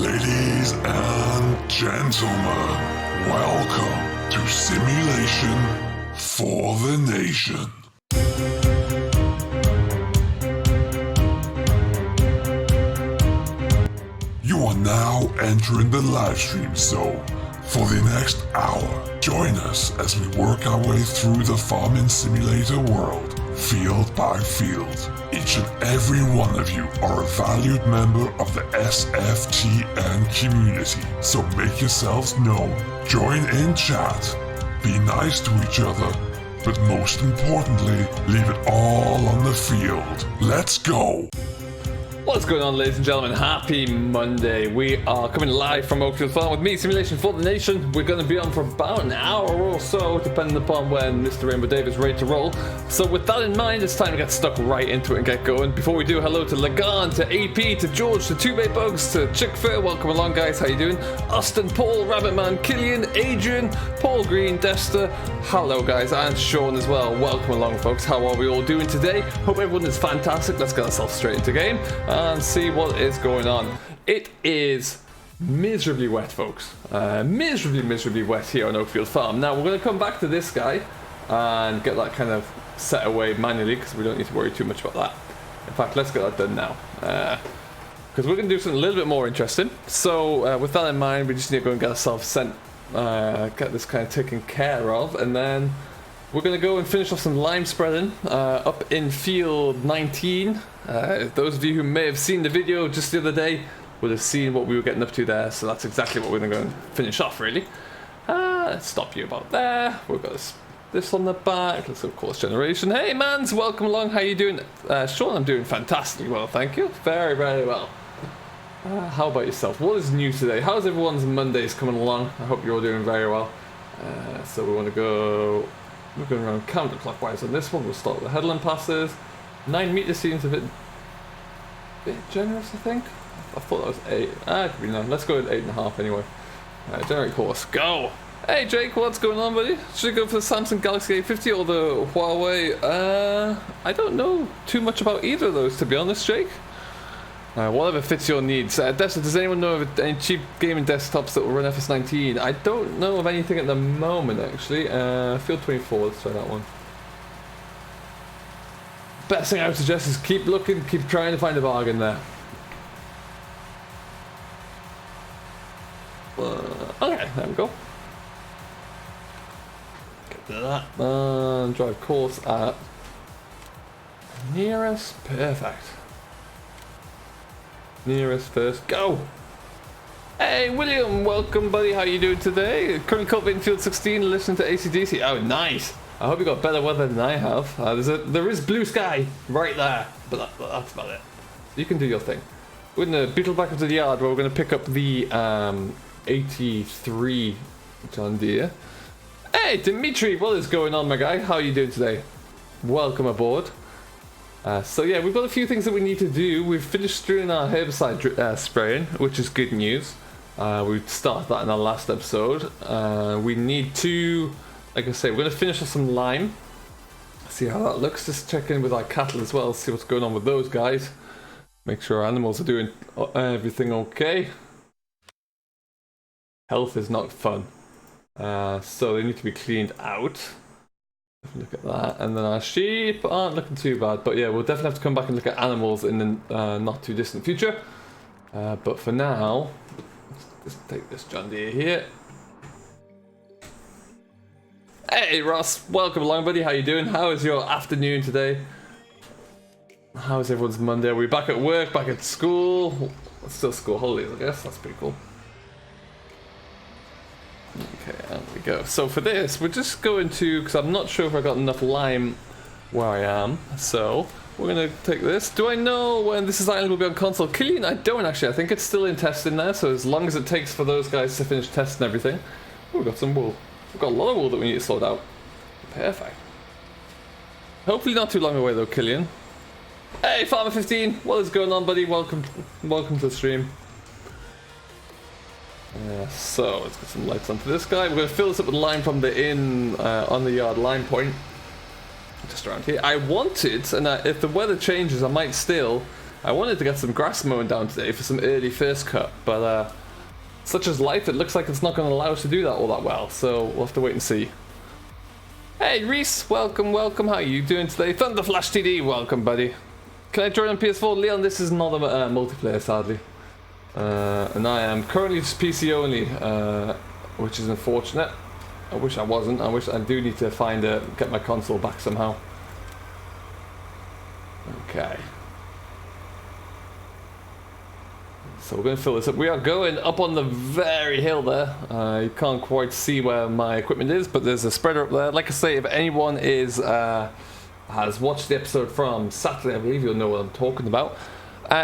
Ladies and gentlemen, welcome to Simulation for the Nation. You are now entering the live stream zone. For the next hour, join us as we work our way through the farming simulator world, field by field. Each and every one of you are a valued member of the SFTN community, so make yourselves known. Join in chat, be nice to each other, but most importantly, leave it all on the field. Let's go! What's going on, ladies and gentlemen? Happy Monday. We are coming live from Oakfield Farm with me, Simulation for the Nation. We're going to be on for about an hour or so, depending upon when Mr. Rainbow David's ready to roll. So with that in mind, it's time to get stuck right into it and get going. Before we do, hello to Lagan, to AP, to George, to Two Bay Bugs, to Chick Fair. Welcome along, guys. How you doing? Austin, Paul, Rabbitman, Killian, Adrian, Paul Green, Dester. Hello, guys, and Sean as well. Welcome along, folks. How are we all doing today? Hope everyone is fantastic. Let's get ourselves straight into game and see what is going on. It is miserably wet, folks. Miserably wet here on Oakfield Farm. Now we're going to come back to this guy and get that kind of set away manually, because we don't need to worry too much about that. In fact, let's get that done now, because we're going to do something a little bit more interesting. So with that in mind, we just need to go and get ourselves sent, get this kind of taken care of, and then we're going to go and finish off some lime spreading up in field 19. Those of you who may have seen the video just the other day would have seen what we were getting up to there, so that's exactly what we're going to go and finish off, really. Let's stop you about there. We've got this on the back. Let's go course generation. Hey, mans, welcome along. How you doing? Sean, I'm doing fantastically well, thank you. Very, very well. How about yourself? What is new today? How's everyone's Mondays coming along? I hope you're all doing very well. So we want to go... We're going around counterclockwise on this one. We'll start with the headland passes. 9 meters seems a bit generous, I think. I thought that was 8. It could be 9. Let's go with 8.5 anyway. Generate course. Go! Hey Jake, what's going on, buddy? Should I go for the Samsung Galaxy A50 or the Huawei? I don't know too much about either of those, to be honest, Jake. Whatever fits your needs. Desta, does anyone know of any cheap gaming desktops that will run FS19? I don't know of anything at the moment, actually. Field 24, let's try that one. Best thing I would suggest is keep looking, keep trying to find a bargain there. Okay, there we go. Get rid of that. And drive course at nearest. Perfect. Nearest first, go! Hey William, welcome buddy, how you doing today? Currently cultivating field 16, listening to AC/DC. Oh nice! I hope you got better weather than I have. There is blue sky right there, but that's about it. You can do your thing. We're gonna beetle back into the yard where we're gonna pick up the 83 John Deere. Hey Dimitri, what is going on my guy? How are you doing today? Welcome aboard. So yeah, we've got a few things that we need to do. We've finished doing our herbicide spraying, which is good news. We started that in our last episode. We need to, like I say, we're going to finish off some lime. See how that looks. Just check in with our cattle as well, see what's going on with those guys. Make sure our animals are doing everything okay. Health is not fun. So they need to be cleaned out. Look at that, and then our sheep aren't looking too bad, but yeah, we'll definitely have to come back and look at animals in the not too distant future. But for now, let's take this John Deere here. Hey Ross, welcome along buddy, how you doing? How is your afternoon today? How is everyone's Monday? Are we back at work, back at school? It's still school holidays, I guess. That's pretty cool. Okay, there we go. So for this, we're just going to, because I'm not sure if I got enough lime where I am, so we're going to take this. Do I know when this island will be on console? Killian, I don't actually. I think it's still in testing there, so as long as it takes for those guys to finish testing everything. Oh, we've got some wool. We've got a lot of wool that we need to sort out. Perfect. Hopefully not too long away though, Killian. Hey, Farmer 15, what is going on, buddy? Welcome to the stream. So let's get some lights onto this guy. We're going to fill this up with lime from the inn on the yard lime point. Just around here. I wanted, and if the weather changes, I might still I wanted to get some grass mowing down today for some early first cut, but such as life, it looks like it's not going to allow us to do that all that well, so we'll have to wait and see. Hey Reese, welcome, welcome, how are you doing today? Thunderflash TD, welcome buddy. Can I join on PS4? Leon, this is not a multiplayer sadly. And I am currently just PC only, which is unfortunate. I wish I wasn't. I do need to get my console back somehow. Okay. So we're going to fill this up. We are going up on the very hill there. You can't quite see where my equipment is, but there's a spreader up there. Like I say, if anyone has watched the episode from Saturday, I believe you'll know what I'm talking about.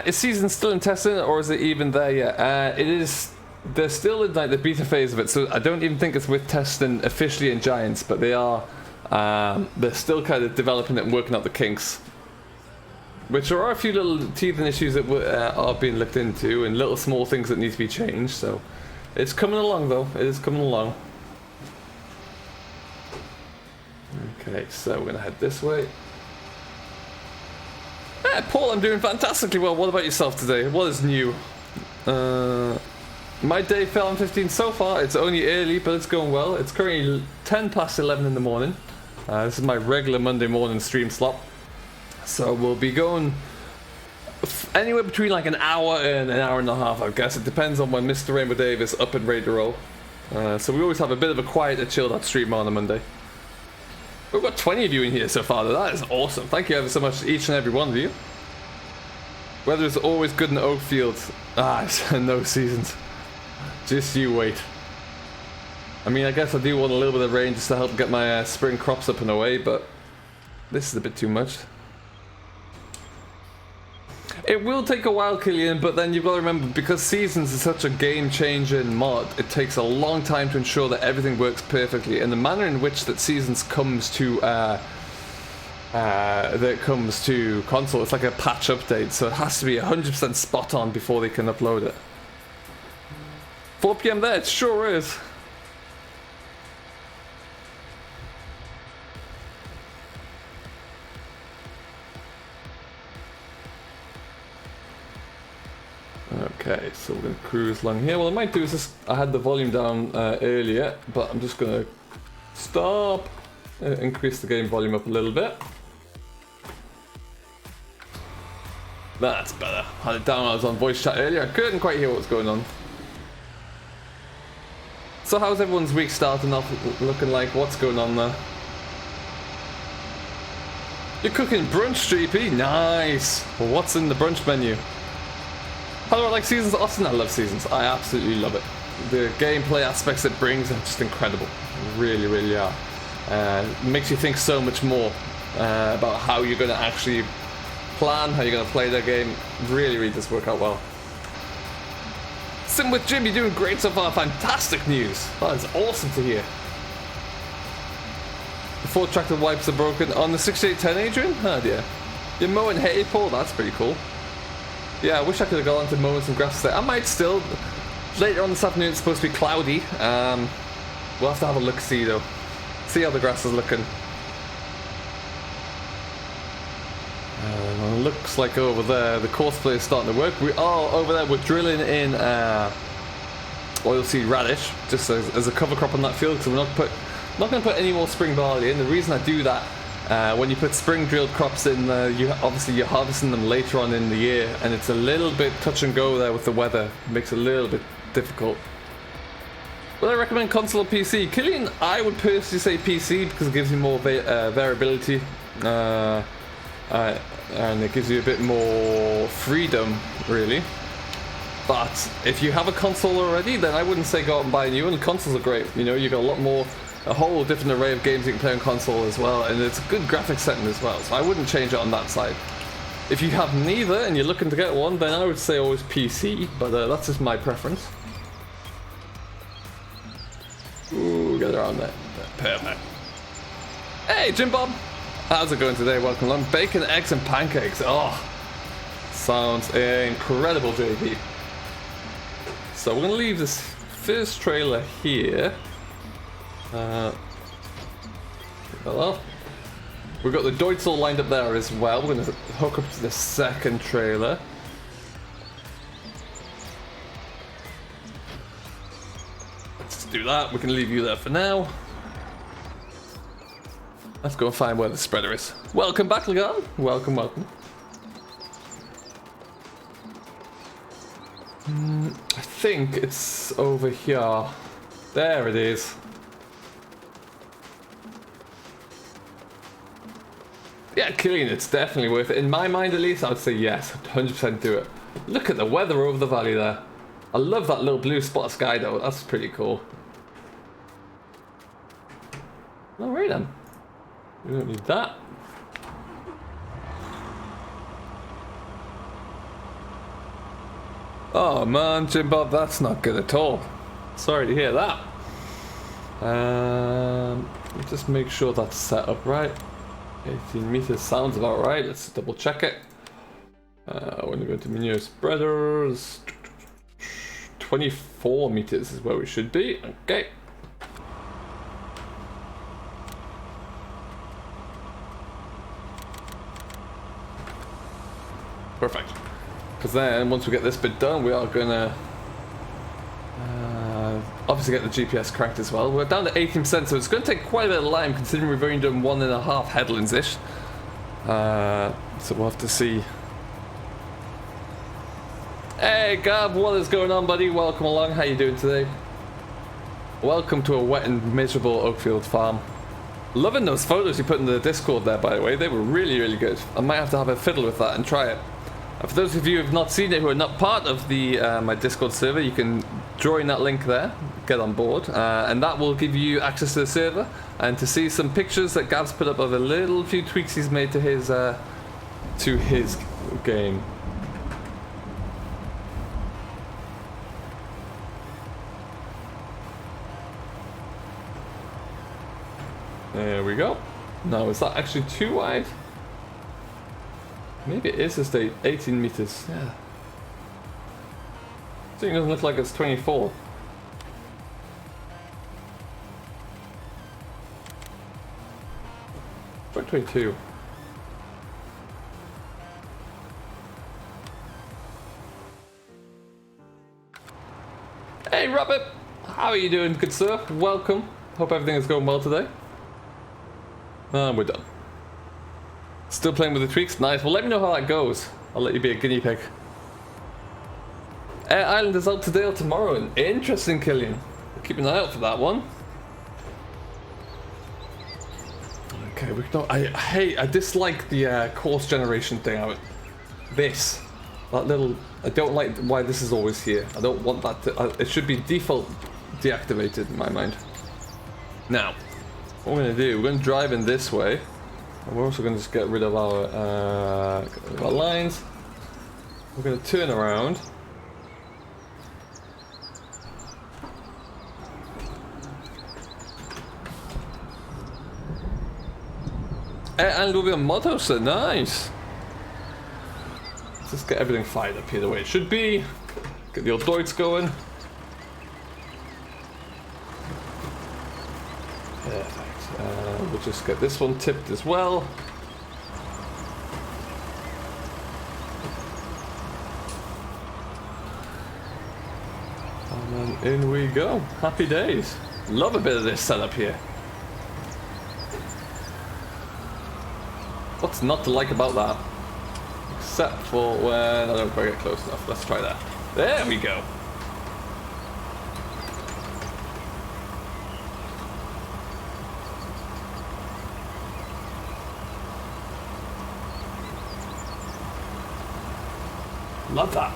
Is Season still in testing, or is it even there yet? It is. They're still in like the beta phase of it, so I don't even think it's with testing officially in Giants, but they are. They're still kind of developing it and working out the kinks. Which there are a few little teething issues that are being looked into, and little small things that need to be changed, so it's coming along though, it is coming along. Okay, so we're gonna head this way. Hey, Paul, I'm doing fantastically well. What about yourself today? What is new? My day fell on 15 so far. It's only early, but it's going well. It's currently 10 past 11 in the morning. This is my regular Monday morning stream slot. So we'll be going anywhere between like an hour and an hour and a half, I guess. It depends on when Mr. Rainbow Dave is up and ready to roll. So we always have a bit of a quieter, chilled out stream on a Monday. We've got 20 of you in here so far, though. That is awesome. Thank you ever so much, each and every one of you. Weather is always good in Oakfield. No seasons. Just you wait. I mean, I guess I do want a little bit of rain just to help get my spring crops up and away, but this is a bit too much. It will take a while, Killian, but then you've got to remember, because Seasons is such a game-changing mod, it takes a long time to ensure that everything works perfectly. And the manner in which that Seasons comes to console, it's like a patch update, so it has to be 100% spot on before they can upload it. 4 PM there, it sure is. Okay, so we're going to cruise along here. What I might do is just, I had the volume down earlier, but I'm just going to stop, increase the game volume up a little bit. That's better. Had it down when I was on voice chat earlier. I couldn't quite hear what was going on. So how's everyone's week starting off looking like? What's going on there? You're cooking brunch, JP? Nice! Well, what's in the brunch menu? How do I like Seasons? Austin, I love Seasons. I absolutely love it. The gameplay aspects it brings are just incredible. Really, really are. It makes you think so much more about how you're going to actually plan, how you're going to play the game. Really, really does work out well. Sim with Jim, you're doing great so far. Fantastic news. That is awesome to hear. The 4 tractor wipes are broken on the 6810, Adrian? Oh dear. You're mowing hay, Paul? That's pretty cool. Yeah, I wish I could have gone on to mowing some grass today. I might still. Later on this afternoon it's supposed to be cloudy. We'll have to have a look-see though. See how the grass is looking. Looks like over there the course play is starting to work. We are over there, we're drilling in oilseed radish just as a cover crop on that field, because we're not going to put any more spring barley in. The reason I do that, when you put spring drilled crops in, obviously you're harvesting them later on in the year, and it's a little bit touch and go there with the weather. It makes it a little bit difficult. Would I recommend console or PC? Killian, I would personally say PC because it gives you more variability, and it gives you a bit more freedom, really. But if you have a console already, then I wouldn't say go out and buy a new one. Consoles are great. You know, you got a whole different array of games you can play on console as well, and it's a good graphics setting as well, so I wouldn't change it on that side. If you have neither and you're looking to get one, then I would say always PC, but that's just my preference. Ooh, get around there. Perfect. Hey, Jim Bob! How's it going today? Welcome along. Bacon, eggs, and pancakes. Oh, sounds incredible, JP. So we're going to leave this first trailer here. Hello. We've got the Deutz all lined up there as well. We're going to hook up to the second trailer. Let's do that. We can leave you there for now. Let's go and find where the spreader is. Welcome back, Lagan. Welcome, welcome. I think it's over here. There it is. Yeah, Killian, it's definitely worth it. In my mind, at least, I would say yes. 100% do it. Look at the weather over the valley there. I love that little blue spot of sky, though. That's pretty cool. Alright then. We don't need that. Oh man, Jim Bob, that's not good at all. Sorry to hear that. Just make sure that's set up right. 18 meters sounds about right. Let's double check it. When we go to menu spreaders, 24 meters is where we should be. Okay. Perfect. Because then, once we get this bit done, we are gonna obviously get the GPS cranked as well. We're down to 18%, so it's going to take quite a bit of time considering we've only done 1.5 headlands-ish. So we'll have to see. Hey Gab, what is going on, buddy? Welcome along. How you doing today? Welcome to a wet and miserable Oakfield Farm. Loving those photos you put in the Discord there, by the way. They were really, really good. I might have to have a fiddle with that and try it. For those of you who have not seen it, who are not part of the my Discord server, you can join that link there, get on board, and that will give you access to the server and to see some pictures that Gav's put up of a little few tweaks he's made to his game. There we go. Now, is that actually too wide? Maybe it is just 18 meters. Yeah. So it doesn't look like it's 24. Try 22. Hey Robert, how are you doing, good sir? Welcome. Hope everything is going well today. And we're done. Still playing with the tweaks? Nice. Well, let me know how that goes. I'll let you be a guinea pig. Air Island is out today or tomorrow. Interesting, Killian. Keep an eye out for that one. Okay, we don't. I dislike the course generation thing. That little. I don't like why this is always here. I don't want that to. It should be default deactivated in my mind. Now, what we're gonna do? We're gonna drive in this way. And we're also going to just get rid of our lines. We're going to turn around. And we'll be on motto, so nice. Let's just get everything fired up here the way it should be. Get the old Deutz going. Perfect. We'll just get this one tipped as well. And then in we go. Happy days. Love a bit of this setup here. What's not to like about that? Except for when I don't quite get close enough. Let's try that. There we go. Love that.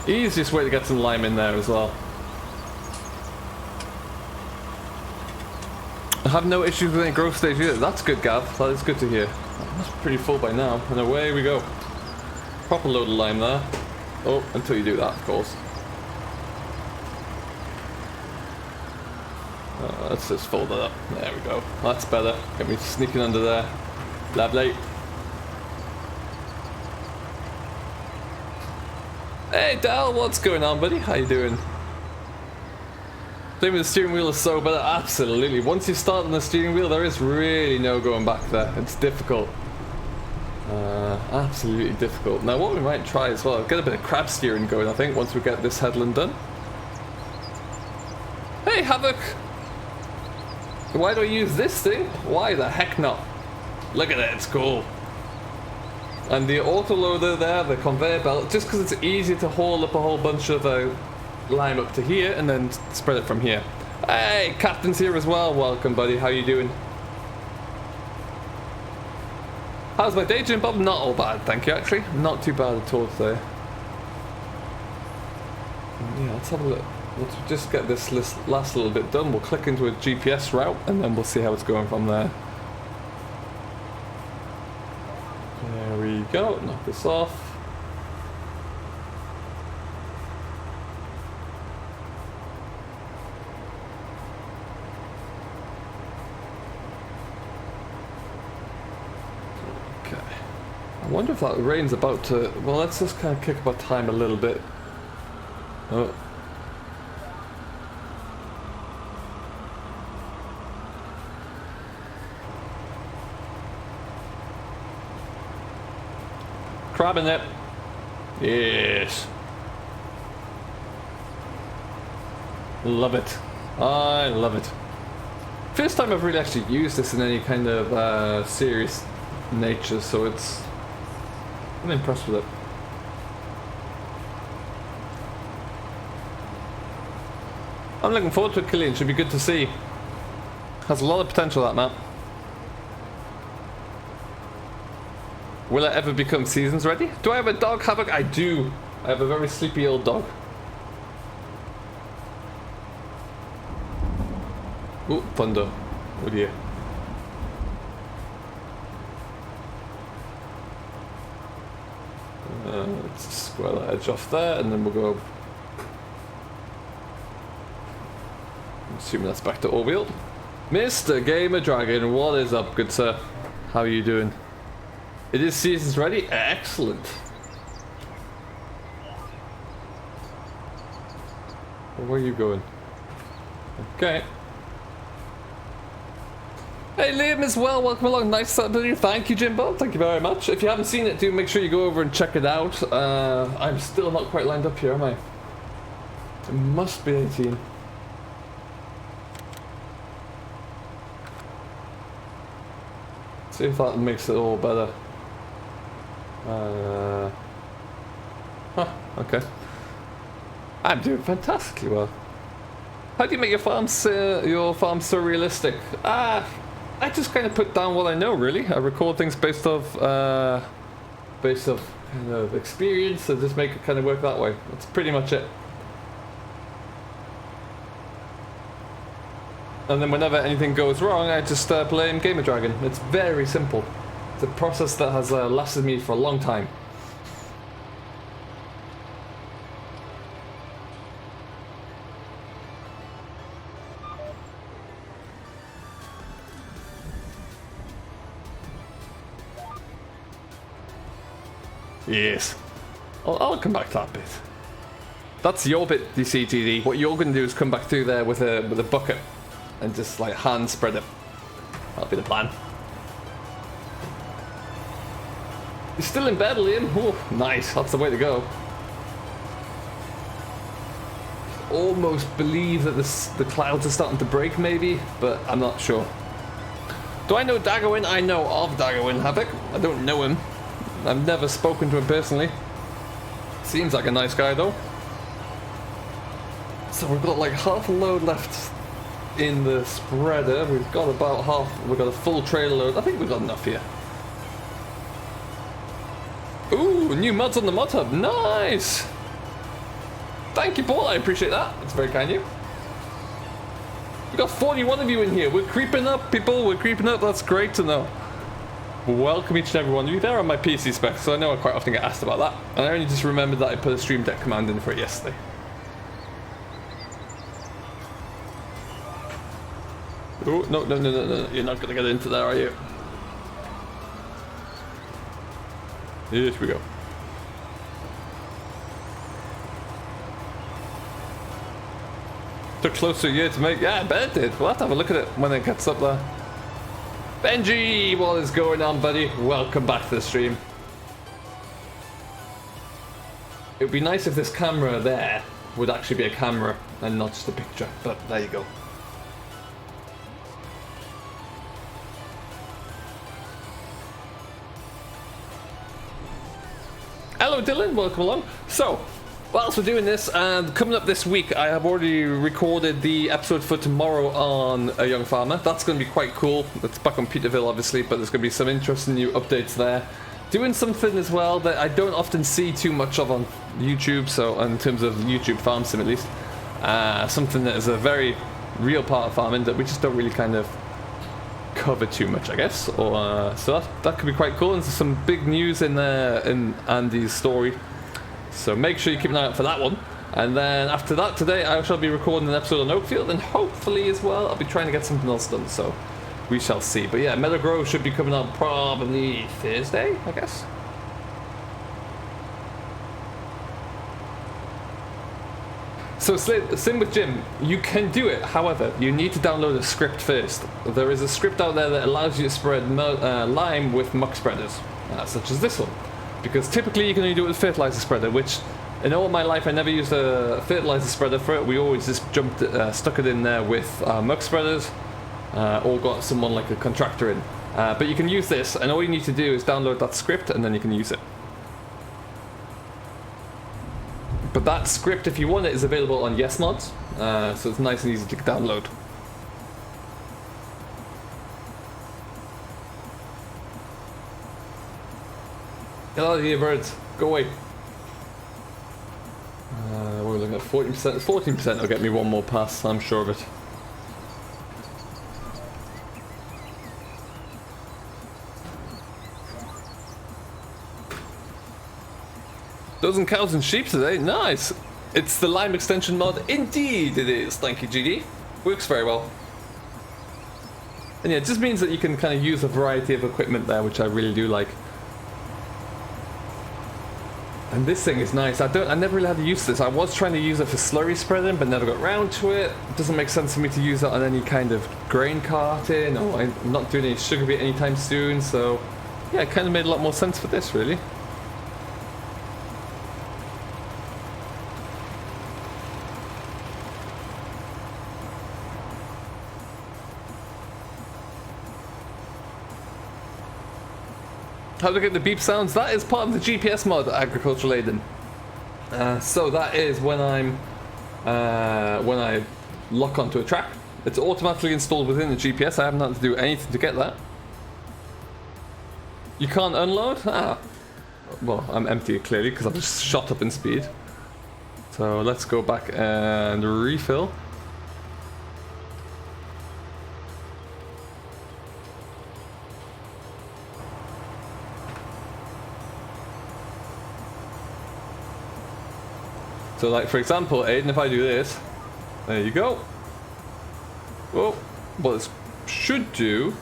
Easiest way to get some lime in there as well. I have no issues with any growth stage either. That's good, Gav. That is good to hear. That's pretty full by now. And away we go. Proper load of lime there. Oh, until you do that, of course. Let's just fold it up. There we go. That's better. Get me sneaking under there. Lovely. Hey Dal, what's going on, buddy? How you doing? Same with the steering wheel is so better. Absolutely. Once you start on the steering wheel, there is really no going back there. It's difficult. Absolutely difficult. Now what we might try as well, get a bit of crab steering going, I think, once we get this headland done. Hey, Havoc! Why do I use this thing? Why the heck not? Look at it, it's cool. And the autoloader there, the conveyor belt, just because it's easy to haul up a whole bunch of lime up to here and then spread it from here. Hey, Captain's here as well. Welcome, buddy. How you doing? How's my day, Jim Bob? Not all bad, thank you, actually. Not too bad at all today. Yeah, let's have a look. Let's just get this last little bit done. We'll click into a GPS route and then we'll see how it's going from there. There we go. Knock this off. I wonder if that rain's about to... Well, let's just kind of kick up our time a little bit. Oh. Crabbing it. Yes. Love it. I love it. First time I've really actually used this in any kind of serious nature, so I'm impressed with it. I'm looking forward to it, Killian. Should be good to see. Has a lot of potential, that map. Will it ever become seasons ready? Do I have a dog, Havoc? I do. I have a very sleepy old dog. Oh, thunder. Oh dear. Let's square that edge off there, and then we'll go. I'm assuming that's back to all-wheeled. Mr. Gamer Dragon, what is up, good sir? How are you doing? It is seasons ready? Excellent. Where are you going? Okay. Hey Liam as well, welcome along. Nice Saturday. Thank you, Jimbo. Thank you very much. If you haven't seen it, do make sure you go over and check it out. I'm still not quite lined up here, am I? It must be 18. See if that makes it all better. Okay. I'm doing fantastically well. How do you make your farm so realistic? I just kind of put down what I know, really. I record things based off kind of experience, and just make it kind of work that way. That's pretty much it. And then whenever anything goes wrong, I just blame Gamer Dragon. It's very simple. It's a process that has lasted me for a long time. Yes. I'll come back to that bit. That's your bit, DCTD. What you're going to do is come back through there with a bucket and just like hand spread it. That'll be the plan. You're still in bed, Liam? Oh, nice. That's the way to go. Almost believe that the clouds are starting to break, maybe, but I'm not sure. Do I know Daggerwin? I know of Daggerwin Havoc. I don't know him. I've never spoken to him personally. Seems like a nice guy though. So we've got like half a load left in the spreader. We've got about half. We've got a full trailer load. I think we've got enough here. Ooh, new mods on the mod hub. Nice. Thank you, Paul. I appreciate that. It's very kind of you. We've got 41 of you in here. We're creeping up, people. We're creeping up. That's great to know. Welcome each and every one of you. There on my PC specs, so I know I quite often get asked about that. And I only just remembered that I put a Stream Deck command in for it yesterday. Oh, no. You're not going to get into there, are you? Here we go. Took close to a year to make. Yeah, I bet it did. We'll have to have a look at it when it gets up there. Benji, what is going on, buddy? Welcome back to the stream. It would be nice if this camera there would actually be a camera and not just a picture, but there you go. Hello Dylan, welcome along. So, whilst we're doing this, and coming up this week, I have already recorded the episode for tomorrow on A Young Farmer. That's going to be quite cool. It's back on Peterville, obviously, but there's going to be some interesting new updates there. Doing something as well that I don't often see too much of on YouTube, so in terms of YouTube farm sim at least. Something that is a very real part of farming that we just don't really kind of cover too much, I guess. Or so that could be quite cool. And there's some big news in there in Andy's story. So make sure you keep an eye out for that one. And then after that, today I shall be recording an episode on Oakfield, and hopefully as well I'll be trying to get something else done, so we shall see. But yeah, Meadow Grove should be coming out probably Thursday, I guess. So Sim with Jim, you can do it, however, you need to download a script first. There is a script out there that allows you to spread lime with muck spreaders, such as this one. Because typically you can only do it with fertilizer spreader, which in all my life I never used a fertilizer spreader for it. We always just stuck it in there with muck spreaders, or got someone like a contractor in. But you can use this, and all you need to do is download that script and then you can use it. But that script, if you want it, is available on YesMods, so it's nice and easy to download. Get out of here, birds. Go away. We're looking at 40%. 14% will get me one more pass, I'm sure of it. Dozen cows and sheep today. Nice. It's the lime extension mod. Indeed it is. Thank you, GD. Works very well. And yeah, it just means that you can kind of use a variety of equipment there, which I really do like. And this thing is nice. I never really had to use this. I was trying to use it for slurry spreading, but never got around to it. It doesn't make sense for me to use it on any kind of grain carting, or I'm not doing any sugar beet anytime soon, so yeah, it kind of made a lot more sense for this, really. How to get the beep sounds? That is part of the GPS mod, Agricultural Aiden. So that is when I lock onto a track. It's automatically installed within the GPS. I haven't had to do anything to get that. You can't unload? Ah. Well, I'm empty clearly because I've just shot up in speed. So let's go back and refill. So like, for example, Aiden, if I do this, there you go. Well, what it should do,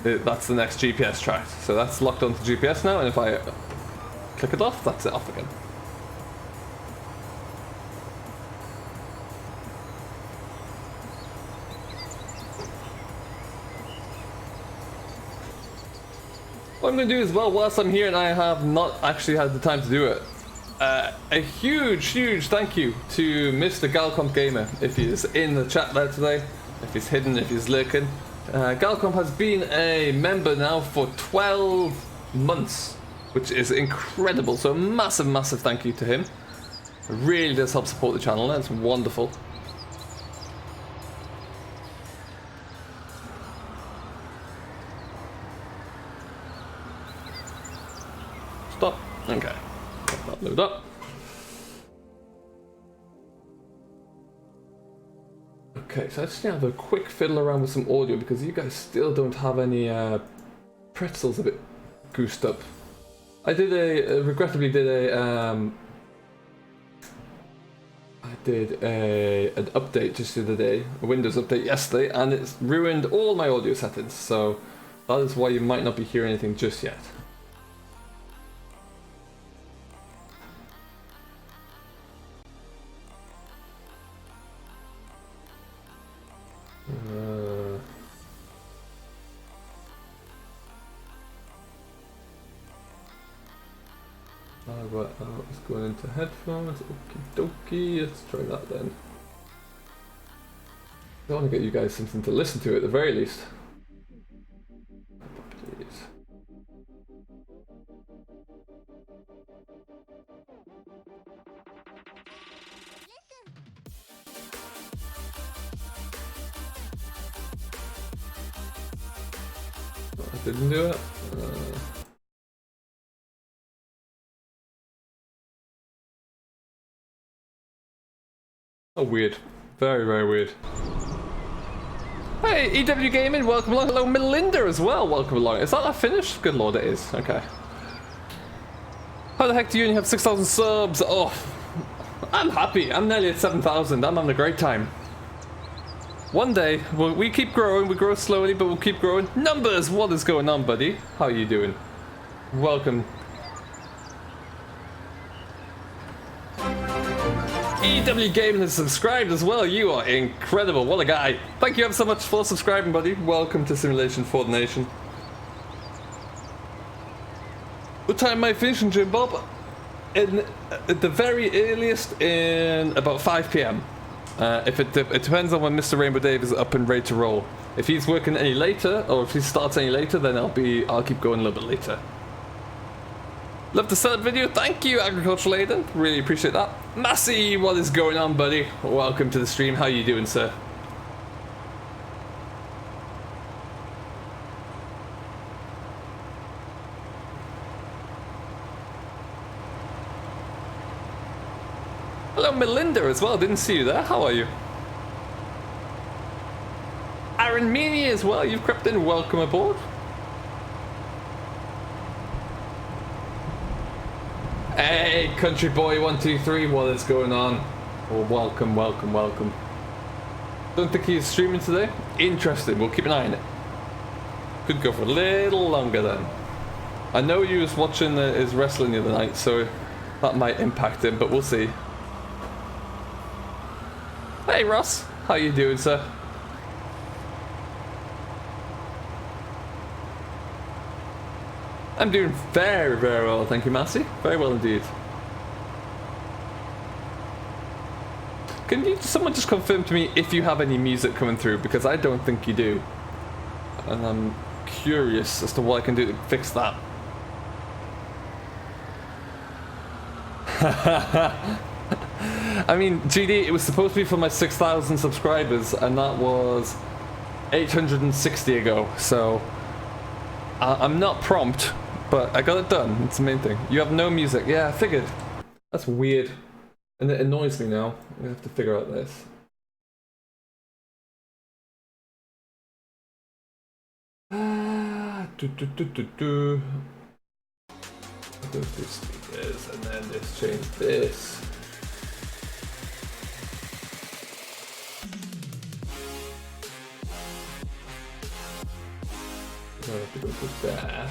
that's the next GPS track. So that's locked onto GPS now, and if I click it off, that's it off again. What I'm going to do as well, whilst I'm here and I have not actually had the time to do it, a huge thank you to Mr. Galcomp Gamer, if he's in the chat there today, if he's hidden, if he's lurking. Galcomp has been a member now for 12 months, which is incredible, so massive thank you to him. It really does help support the channel, that's wonderful. Stop. Okay. Let that load up. Okay, so I just have a quick fiddle around with some audio because you guys still don't have any pretzels a bit goosed up. I regrettably did an update just the other day, a Windows update yesterday, and it's ruined all my audio settings, so that is why you might not be hearing anything just yet. What else going into headphones? Okie dokie, let's try that then. I want to get you guys something to listen to at the very least. Please. Oh, I didn't do it. Oh, weird. Very, very weird. Hey, EW Gaming, welcome along. Hello, Melinda as well, welcome along. Is that finished? Good lord, it is. Okay. How the heck do you only have 6,000 subs? Oh, I'm happy. I'm nearly at 7,000. I'm having a great time. One day, we keep growing. We grow slowly, but we'll keep growing. Numbers, what is going on, buddy? How are you doing? Welcome. EW Gaming has subscribed as well. You are incredible. What a guy. Thank you ever so much for subscribing, buddy. Welcome to Simulation for the Nation. What time am I finishing, Jim Bob? At the very earliest in about 5 PM. If it depends on when Mr. Rainbow Dave is up and ready to roll. If he's working any later, or if he starts any later, then I'll keep going a little bit later. Love the setup video. Thank you, Agricultural Aiden. Really appreciate that. Massey, what is going on, buddy? Welcome to the stream. How you doing, sir? Hello, Melinda as well. Didn't see you there. How are you? Aaron Meany as well. You've crept in. Welcome aboard. Hey, Country Boy 123, what is going on? Well, welcome, welcome, welcome. Don't think he's streaming today? Interesting, we'll keep an eye on it. Could go for a little longer then. I know he was watching his wrestling the other night, so that might impact him, but we'll see. Hey Ross, how you doing, sir? I'm doing very, very well, thank you, Massey. Very well indeed. Can someone just confirm to me if you have any music coming through? Because I don't think you do. And I'm curious as to what I can do to fix that. I mean, GD, it was supposed to be for my 6,000 subscribers, and that was 860 ago, so I'm not prompt. But I got it done, it's the main thing. You have no music. Yeah, I figured. That's weird. And it annoys me now. We have to figure out this. Go through speakers and then just change this. I have to go to there.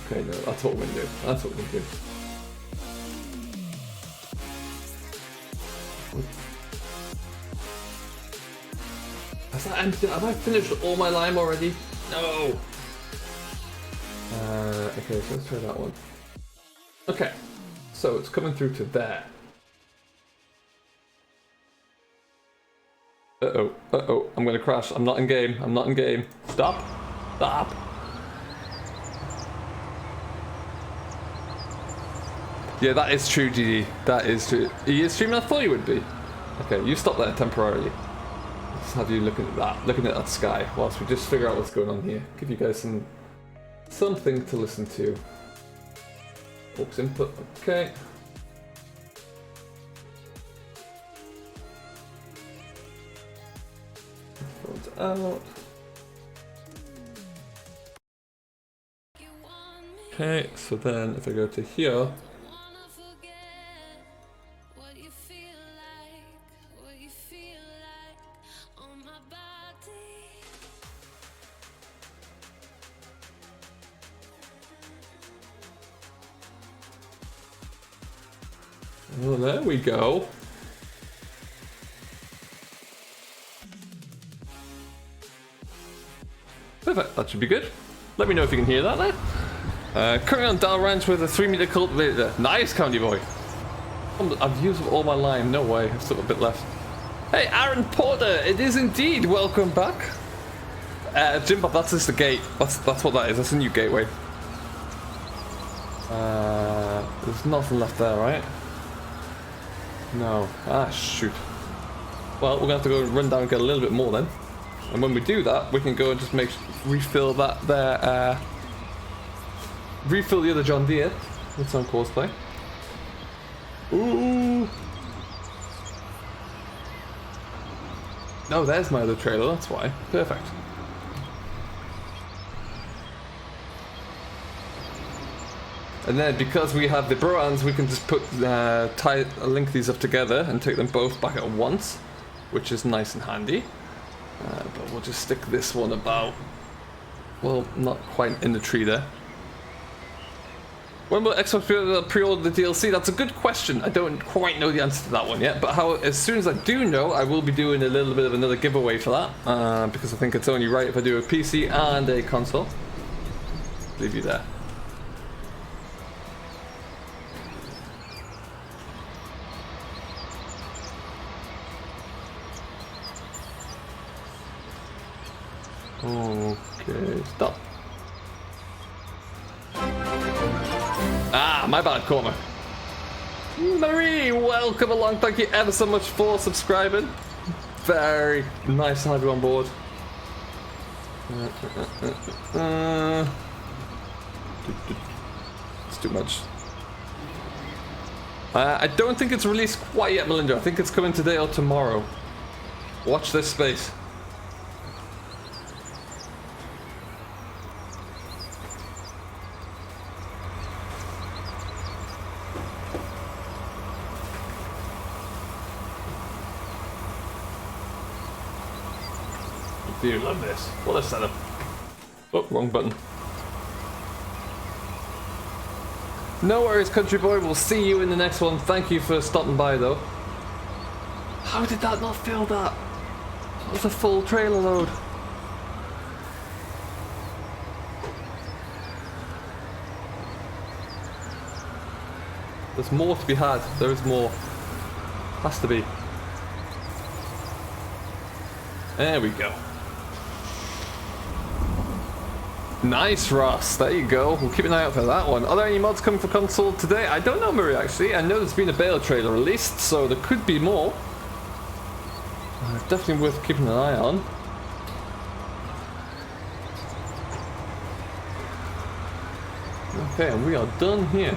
Okay, no, that's what we're gonna do. That's what we're gonna do. Has that empty? Have I finished all my lime already? No! Okay, so let's try that one. Okay, so it's coming through to there. Uh-oh, uh-oh, I'm gonna crash. I'm not in game. I'm not in game. Stop. Stop. Yeah, that is true, GD. That is true. Are you streaming? I thought you would be. Okay, you stop there temporarily. Let's have you looking at that sky, whilst we just figure out what's going on here. Give you guys something to listen to. Aux input, okay. Phones out. Okay, so then if I go to here. Well, there we go. Perfect, that should be good. Let me know if you can hear that there. Currently on Dal Ranch with a 3-meter cultivator. Nice, County Boy. I've used all my lime. No way. I've still got a bit left. Hey, Aaron Porter. It is indeed. Welcome back. Jim Bob, that's just the gate. That's what that is. That's a new gateway. There's nothing left there, right? No. Ah, shoot. Well, we're going to have to go and run down and get a little bit more then. And when we do that, we can go and just refill that there. Refill the other John Deere with some courseplay. Ooh. No, there's my other trailer, that's why. Perfect. And then because we have the Broans, we can just link these up together and take them both back at once, which is nice and handy. But we'll just stick this one about, well, not quite in the tree there. When will Xbox pre-order the DLC? That's a good question. I don't quite know the answer to that one yet, but as soon as I do know, I will be doing a little bit of another giveaway for that, because I think it's only right if I do a PC and a console. Leave you there. Okay, stop. Ah, my bad, Cormac. Marie, welcome along. Thank you ever so much for subscribing. Very nice to have you on board. It's too much. I don't think it's released quite yet, Melinda. I think it's coming today or tomorrow. Watch this space. I love this. What a setup. Oh, wrong button. No worries, country boy. We'll see you in the next one. Thank you for stopping by, though. How did that not fill that? That was a full trailer load. There's more to be had. There is more. Has to be. There we go. Nice, Ross. There you go. We'll keep an eye out for that one. Are there any mods coming for console today? I don't know, Marie, actually. I know there's been a beta trailer released, so there could be more. Definitely worth keeping an eye on. Okay, and we are done here.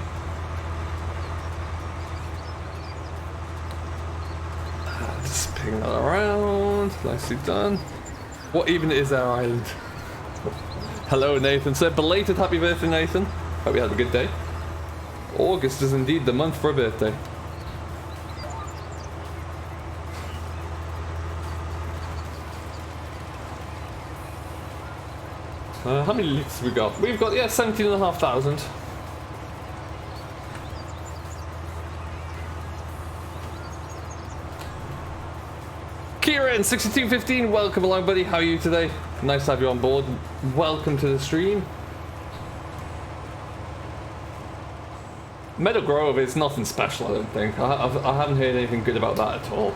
Just picking that around. Nicely done. What even is our island? Hello, Nathan. So, belated happy birthday, Nathan. Hope you had a good day. August is indeed the month for a birthday. How many litres have we got? We've got, yeah, 17,500. Kieran, 6215, welcome along, buddy. How are you today? Nice to have you on board. Welcome to the stream. Meadow Grove is nothing special, I don't think. I haven't heard anything good about that at all.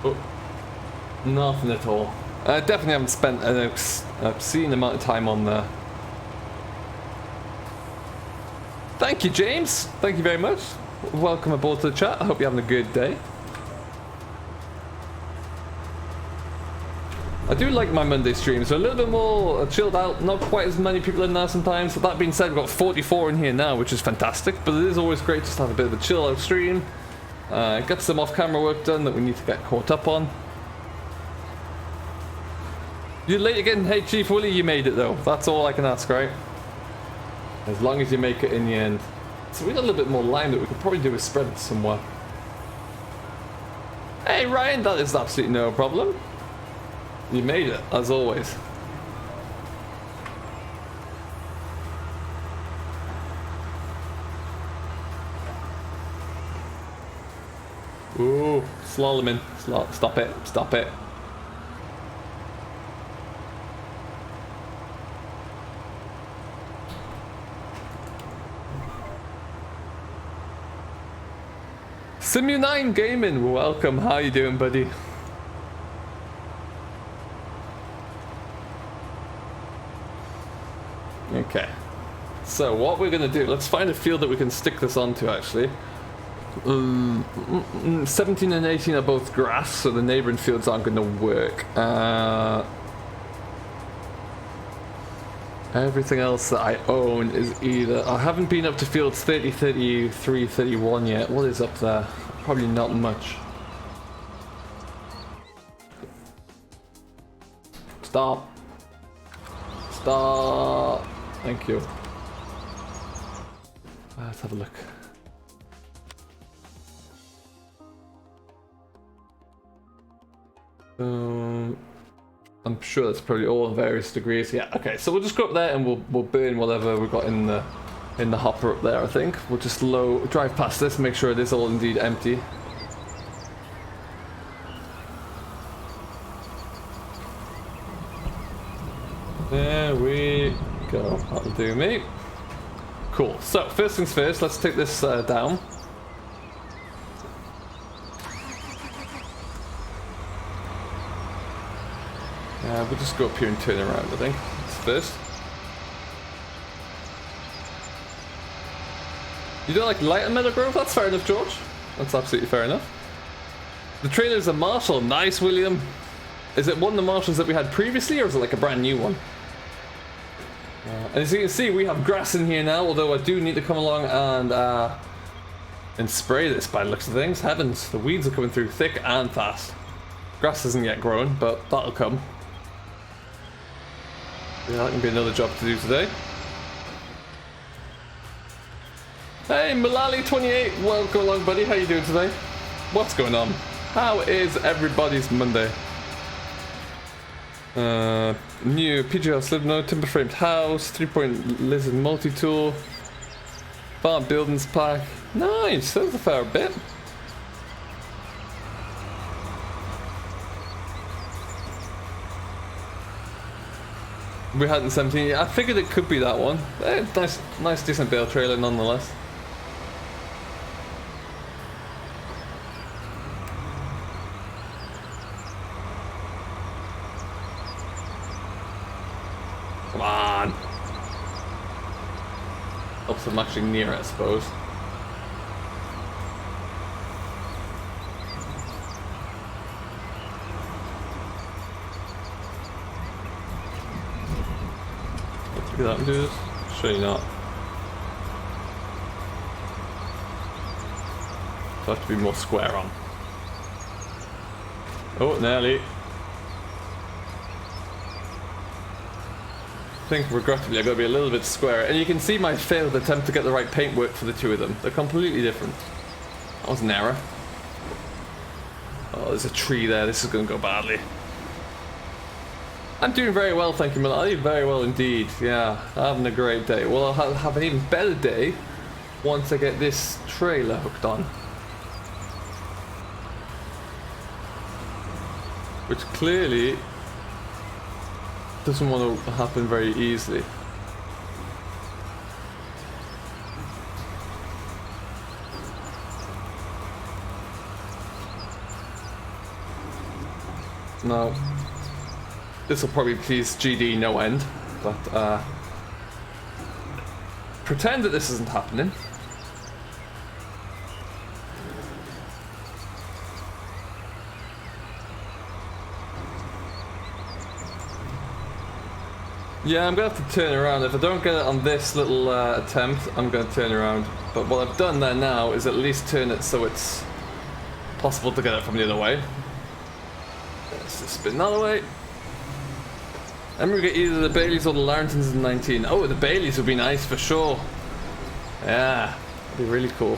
Oh, nothing at all. I definitely haven't spent an obscene amount of time on there. Thank you, James. Thank you very much. Welcome aboard to the chat. I hope you're having a good day. I do like my Monday streams. They're a little bit more chilled out. Not quite as many people in there sometimes. But that being said, we've got 44 in here now, which is fantastic. But it is always great just to have a bit of a chill out stream. Get some off-camera work done that we need to get caught up on. You're late again. Hey, Chief Willie, you made it though. That's all I can ask, right? As long as you make it in the end. So we got a little bit more lime that we could probably do a spread somewhere. Hey, Ryan, that is absolutely no problem. You made it, as always. Ooh, slaloming. Stop it, stop it. Simu9 Gaming, welcome. How you doing, buddy? Okay. So what we're gonna do? Let's find a field that we can stick this onto. Actually, 17 and 18 are both grass, so the neighboring fields aren't gonna work. Everything else that I own is either... I haven't been up to fields 30, 33, 31 yet. What is up there? Probably not much. Stop. Stop. Thank you. Let's have a look. I'm sure that's probably all in various degrees. Yeah, okay, so we'll just go up there and we'll burn whatever we've got in the hopper up there, I think. We'll just drive past this and make sure it is all indeed empty. There we go. That'll do me. Cool. So, first things first, let's take this down. We'll just go up here and turn around, I think. That's first. You don't like lighter meadow growth? That's fair enough, George. That's absolutely fair enough. The trailer's a Marshall. Nice, William. Is it one of the Marshalls that we had previously, or is it like a brand new one? And as you can see, we have grass in here now, although I do need to come along and spray this by the looks of things. Heavens, the weeds are coming through thick and fast. Grass isn't yet grown, but that'll come. Yeah, that can be another job to do today. Hey, Malali28, welcome along, buddy. How you doing today? What's going on? How is everybody's Monday? New PGL slip node, timber framed house, 3-point lizard multi-tool, farm buildings pack. Nice, that's a fair bit. We had in 17. I figured it could be that one. Nice decent bale trailer nonetheless. Come on. Helps I'm actually near it, I suppose. Look at that, do this. Surely not. So I have to be more square on. Oh, nearly. I think regrettably I've got to be a little bit square, and you can see my failed attempt to get the right paintwork for the two of them. They're completely different. That was an error. Oh, there's a tree there. This is going to go badly. I'm doing very well, thank you, Melody. Very well indeed. Yeah, having a great day. Well, I'll have an even better day once I get this trailer hooked on. Which clearly doesn't want to happen very easily. Now, this will probably please GD no end, but pretend that this isn't happening. Yeah, I'm going to have to turn around. If I don't get it on this little attempt, I'm going to turn around. But what I've done there now is at least turn it so it's possible to get it from the other way. Let's just spin that away. I'm going to get either the Baileys or the Larringtons in 19. Oh, the Baileys would be nice for sure. Yeah, that'd be really cool.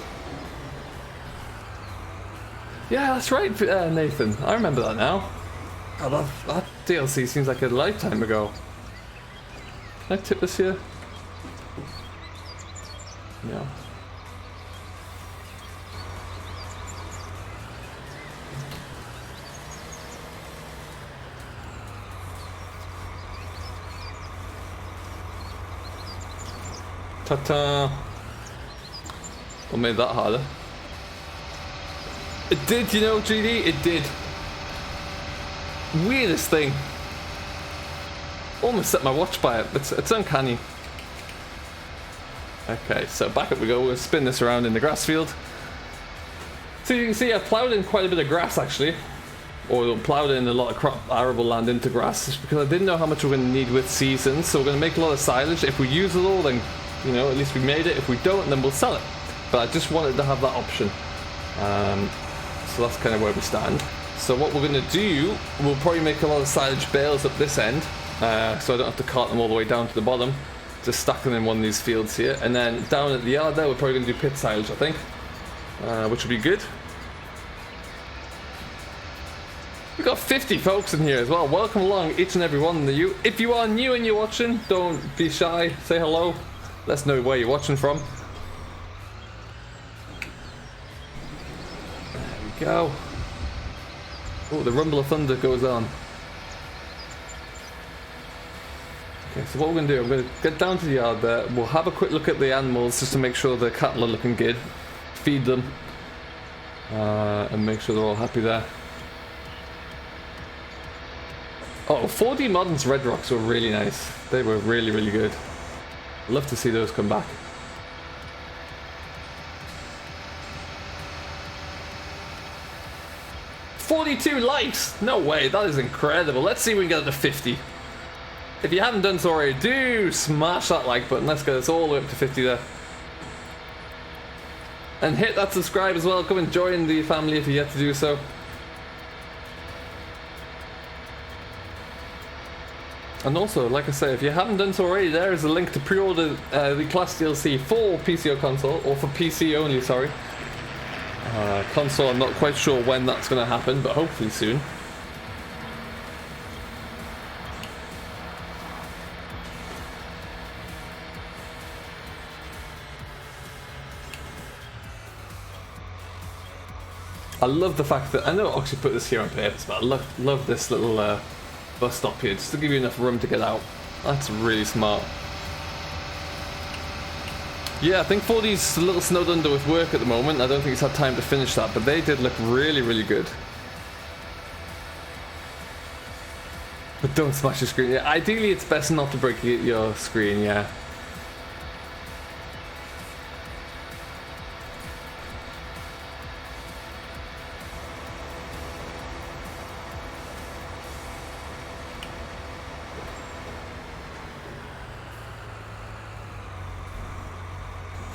Yeah, that's right, Nathan. I remember that now. God, that DLC seems like a lifetime ago. Can I tip this here? No. Ta-ta! What made that harder? It did, you know, GD, it did. Weirdest thing. Almost set my watch by it. It's uncanny. Okay, so back up we go. We'll spin this around in the grass field. So you can see I've ploughed in quite a bit of grass actually. Or ploughed in a lot of arable land into grass just because I didn't know how much we're going to need with seasons. So we're going to make a lot of silage. If we use it all, then, you know, at least we made it. If we don't, then we'll sell it. But I just wanted to have that option. So that's kind of where we stand. So what we're going to do, we'll probably make a lot of silage bales up this end. So I don't have to cart them all the way down to the bottom. Just stack them in one of these fields here. And then down at the yard there, we're probably going to do pit silage, I think. Which will be good. We've got 50 folks in here as well. Welcome along, each and every one of you. If you are new and you're watching, don't be shy. Say hello. Let us know where you're watching from. There we go. Oh, the rumble of thunder goes on. Okay, so what we're going to do, I'm going to get down to the yard there. We'll have a quick look at the animals just to make sure the cattle are looking good. Feed them. And make sure they're all happy there. Oh, 4D Modern's Red Rocks were really nice. They were really, really good. Love to see those come back. $42 likes! No way, that is incredible. Let's see if we can get it to 50. If you haven't done so already, do smash that like button. Let's get us all the way up to 50 there. And hit that subscribe as well. Come and join the family if you yet to do so. And also, like I say, if you haven't done so already, there is a link to pre-order the Class DLC for PC or console, or for PC only, sorry. Console, I'm not quite sure when that's going to happen, but hopefully soon. I love the fact that, I know Oxy put this here on purpose, but I love this little bus stop here, just to give you enough room to get out. That's really smart. Yeah, I think 4D's a little snowed under with work at the moment. I don't think he's had time to finish that, but they did look really, really good. But don't smash your screen. Yeah, ideally it's best not to break your screen, yeah.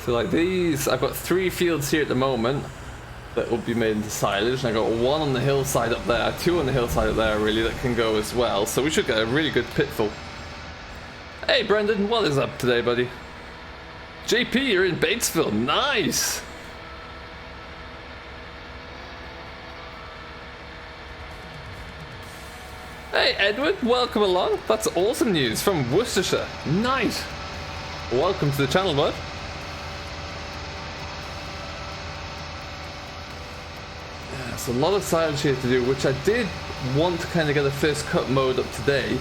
So like these, I've got 3 fields here at the moment that will be made into silage, and I got 1 on the hillside up there, 2 on the hillside up there really that can go as well. So we should get a really good pitfall. Hey Brendan, what is up today, buddy? JP, you're in Batesville, nice! Hey Edward, welcome along. That's awesome news from Worcestershire. Nice! Welcome to the channel, bud. A lot of silage here to do, which I did want to kind of get a first cut mode up today,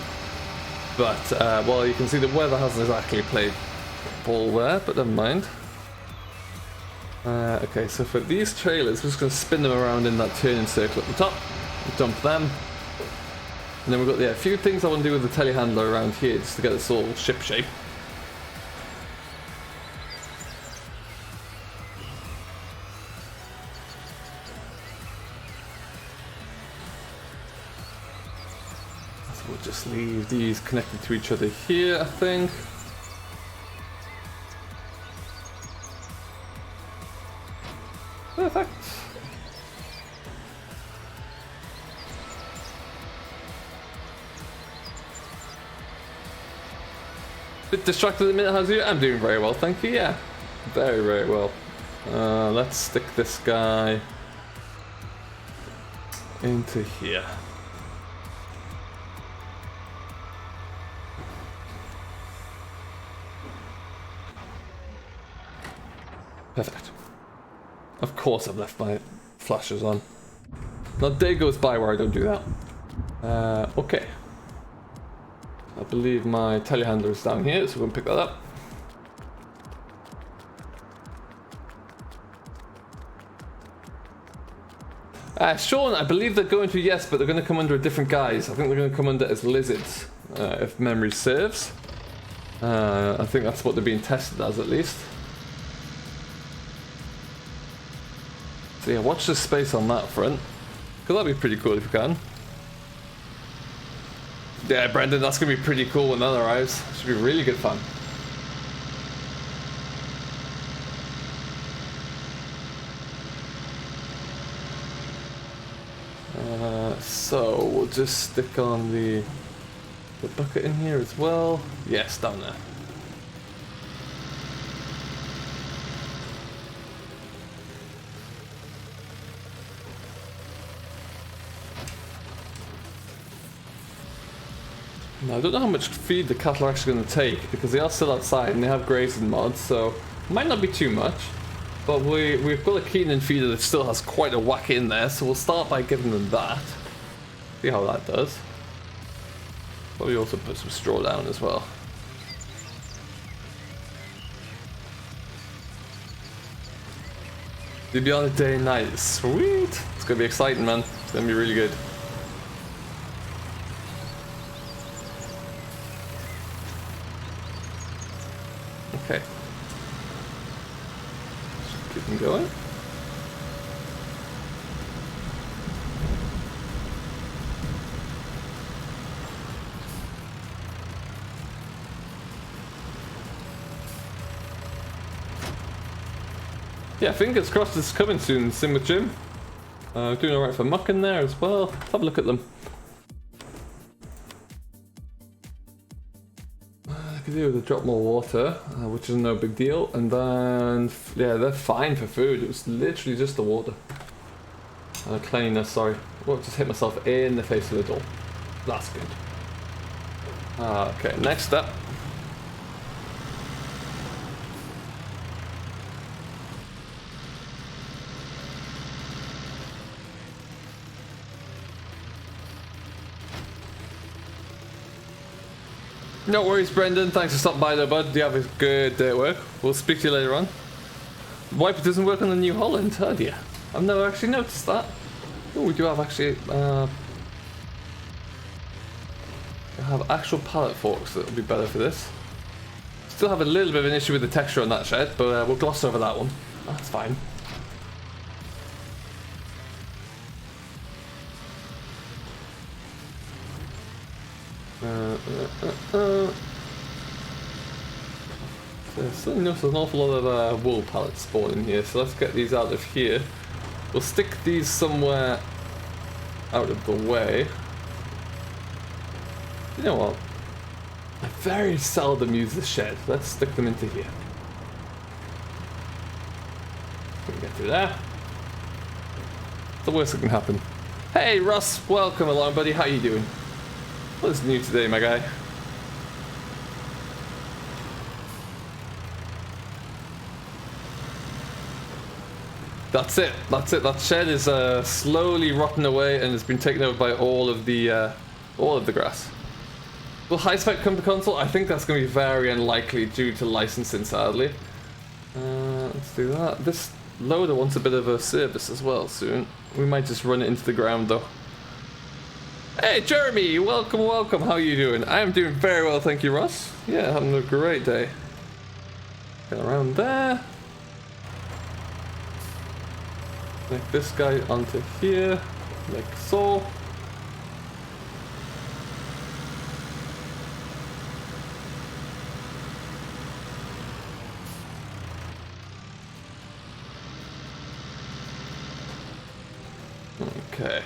but well, you can see the weather hasn't exactly played ball there, but never mind. Okay, so for these trailers, we're just going to spin them around in that turning circle at the top, dump them, and then we've got a few things I want to do with the telehandler around here just to get this all ship shape. We'll just leave these connected to each other here, I think. Perfect. Bit distracted at the minute, how's you? I'm doing very well, thank you, yeah. Very, very well. Let's stick this guy into here. Perfect. Of course I've left my flashers on. Not a day goes by where I don't do that. Okay. I believe my telehandler is down here, so we're going to pick that up. Sean, I believe they're going to, yes, but they're going to come under a different guise. I think they're going to come under as lizards, if memory serves. I think that's what they're being tested as, at least. So yeah, watch the space on that front. Because that'd be pretty cool if you can. Yeah, Brendan, that's going to be pretty cool when that arrives. Should be really good fun. So we'll just stick on the bucket in here as well. Yes, down there. Now, I don't know how much feed the cattle are actually going to take because they are still outside and they have grazing mods, so it might not be too much. But we've got a Keenan feeder that still has quite a whack in there, so we'll start by giving them that. See how that does. Probably also put some straw down as well. You'll be on a day and night. Sweet! It's gonna be exciting, man. It's gonna be really good. Okay. Just keep them going. Yeah, fingers crossed it's coming soon, Sim with Jim. Doing alright for muck in there as well. Let's have a look at them. I could do with a drop more water, which is no big deal. And then, yeah, they're fine for food. It was literally just the water. Cleanliness, sorry. Oh, just hit myself in the face with a door. That's good. Okay, next up. No worries, Brendan. Thanks for stopping by there, bud. You have a good day at work. We'll speak to you later on. Wiper doesn't work on the New Holland, oh dear. I've never actually noticed that. Oh, we do have actually have actual pallet forks that will be better for this. Still have a little bit of an issue with the texture on that shed, but we'll gloss over that one. That's fine. So there's an awful lot of wool pallets spawning here, so let's get these out of here. We'll stick these somewhere out of the way. You know what? I very seldom use the shed. Let's stick them into here. We can get through there. The worst that can happen. Hey Russ, welcome along, buddy. How you doing? What is new today, my guy? That's it. That's it. That shed is slowly rotting away and has been taken over by all of the grass. Will high spec come to console? I think that's going to be very unlikely due to licensing, sadly. Let's do that. This loader wants a bit of a service as well soon. We might just run it into the ground though. Hey Jeremy, welcome, welcome. How are you doing? I am doing very well, thank you, Ross. Yeah, having a great day. Get around there. Connect this guy onto here, like so. Okay.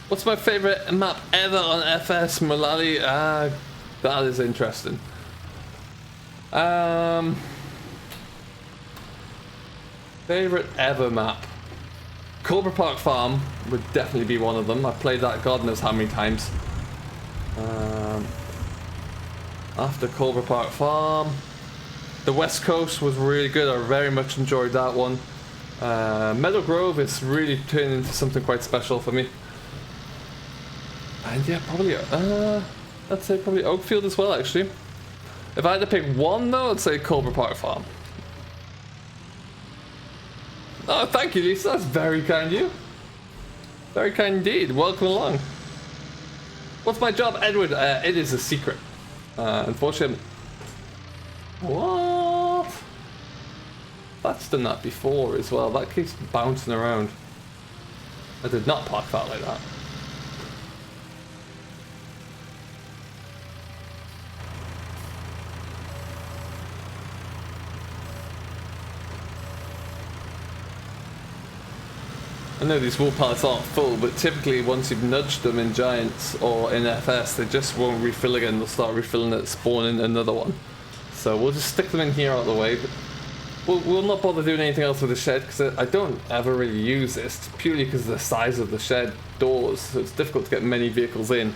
What's my favorite map ever on FS Mullally? That is interesting. Favorite ever map? Cobra Park Farm would definitely be one of them. I played that God knows how many times. After Cobra Park Farm, the West Coast was really good. I very much enjoyed that one. Meadow Grove is really turning into something quite special for me. And yeah, probably, I'd say probably Oakfield as well, actually. If I had to pick one, though, I'd say Culver Park Farm. Oh, thank you, Lisa. That's very kind of you. Very kind indeed. Welcome along. What's my job, Edward? It is a secret. Unfortunately. What? That's done that before as well. That keeps bouncing around. I did not park that like that. I know these wool pallets aren't full, but typically once you've nudged them in Giants or in FS, they just won't refill again. They'll start refilling it, spawning another one. So we'll just stick them in here out of the way. But we'll not bother doing anything else with the shed, because I don't ever really use this, purely because of the size of the shed doors. So it's difficult to get many vehicles in.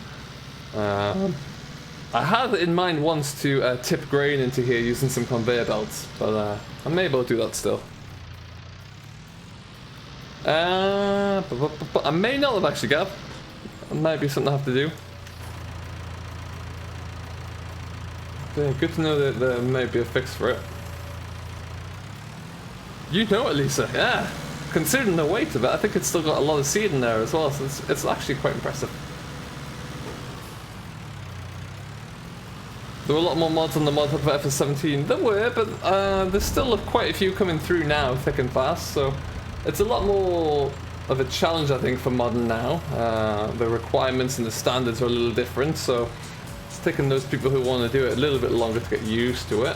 I had in mind once to tip grain into here using some conveyor belts, but I may be able to do that still. But I may not have actually, Gav. It might be something I have to do. Yeah, good to know that there may be a fix for it. You know it, Lisa. Yeah. Considering the weight of it, I think it's still got a lot of seed in there as well, so it's actually quite impressive. There were a lot more mods on the mod hub for FS17. There were, but there's still quite a few coming through now, thick and fast, so it's a lot more of a challenge, I think, for modern now. The requirements and the standards are a little different, so it's taking those people who want to do it a little bit longer to get used to it.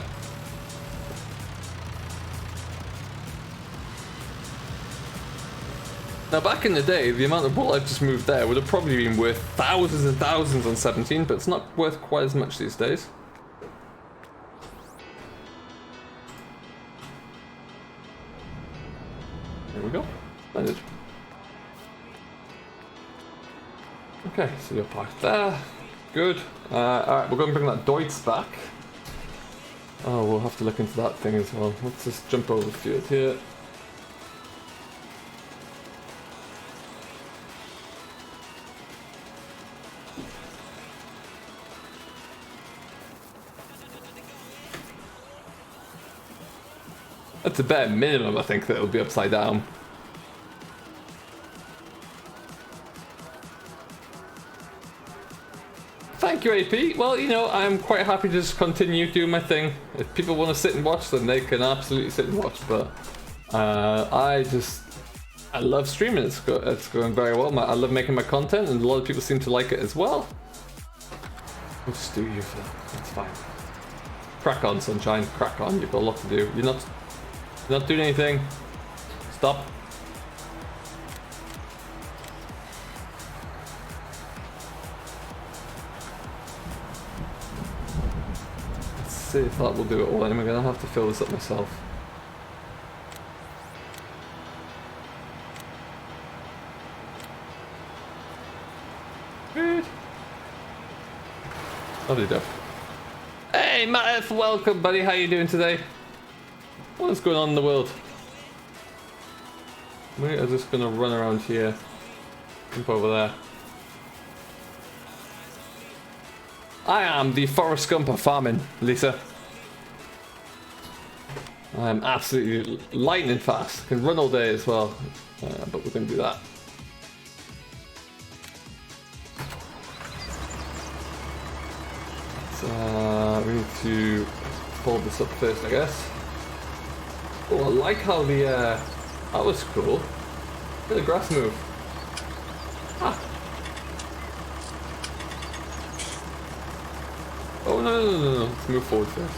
Now, back in the day, the amount of wool I've just moved there would have probably been worth thousands and thousands on 17, but it's not worth quite as much these days. There we go. Splendid. Okay, so you're parked there. Good. Alright, we're going to bring that Deutz back. Oh, we'll have to look into that thing as well. Let's just jump over the field here. That's a bare minimum, I think, that it'll be upside down. Thank you, AP. Well, you know, I'm quite happy to just continue doing my thing. If people want to sit and watch, then they can absolutely sit and watch, but I love streaming. It's going very well. I love making my content, and a lot of people seem to like it as well. We'll just do you for that. That's fine. Crack on, sunshine. Crack on. You've got a lot to do. You're not doing anything. Stop. Let's see if that will do it all. I'm gonna have to fill this up myself. Good. Lovely duck. Hey Matt F, welcome buddy. How you doing today? What's going on in the world? We are just gonna run around here. Jump over there. I am the Forrest Gump of farming, Lisa. I am absolutely lightning fast. Can run all day as well. But we're gonna do that. So we need to fold this up first, I guess. Oh, I like how the, that was cool. Look at the grass move. Ah. Oh, no. Let's move forward first.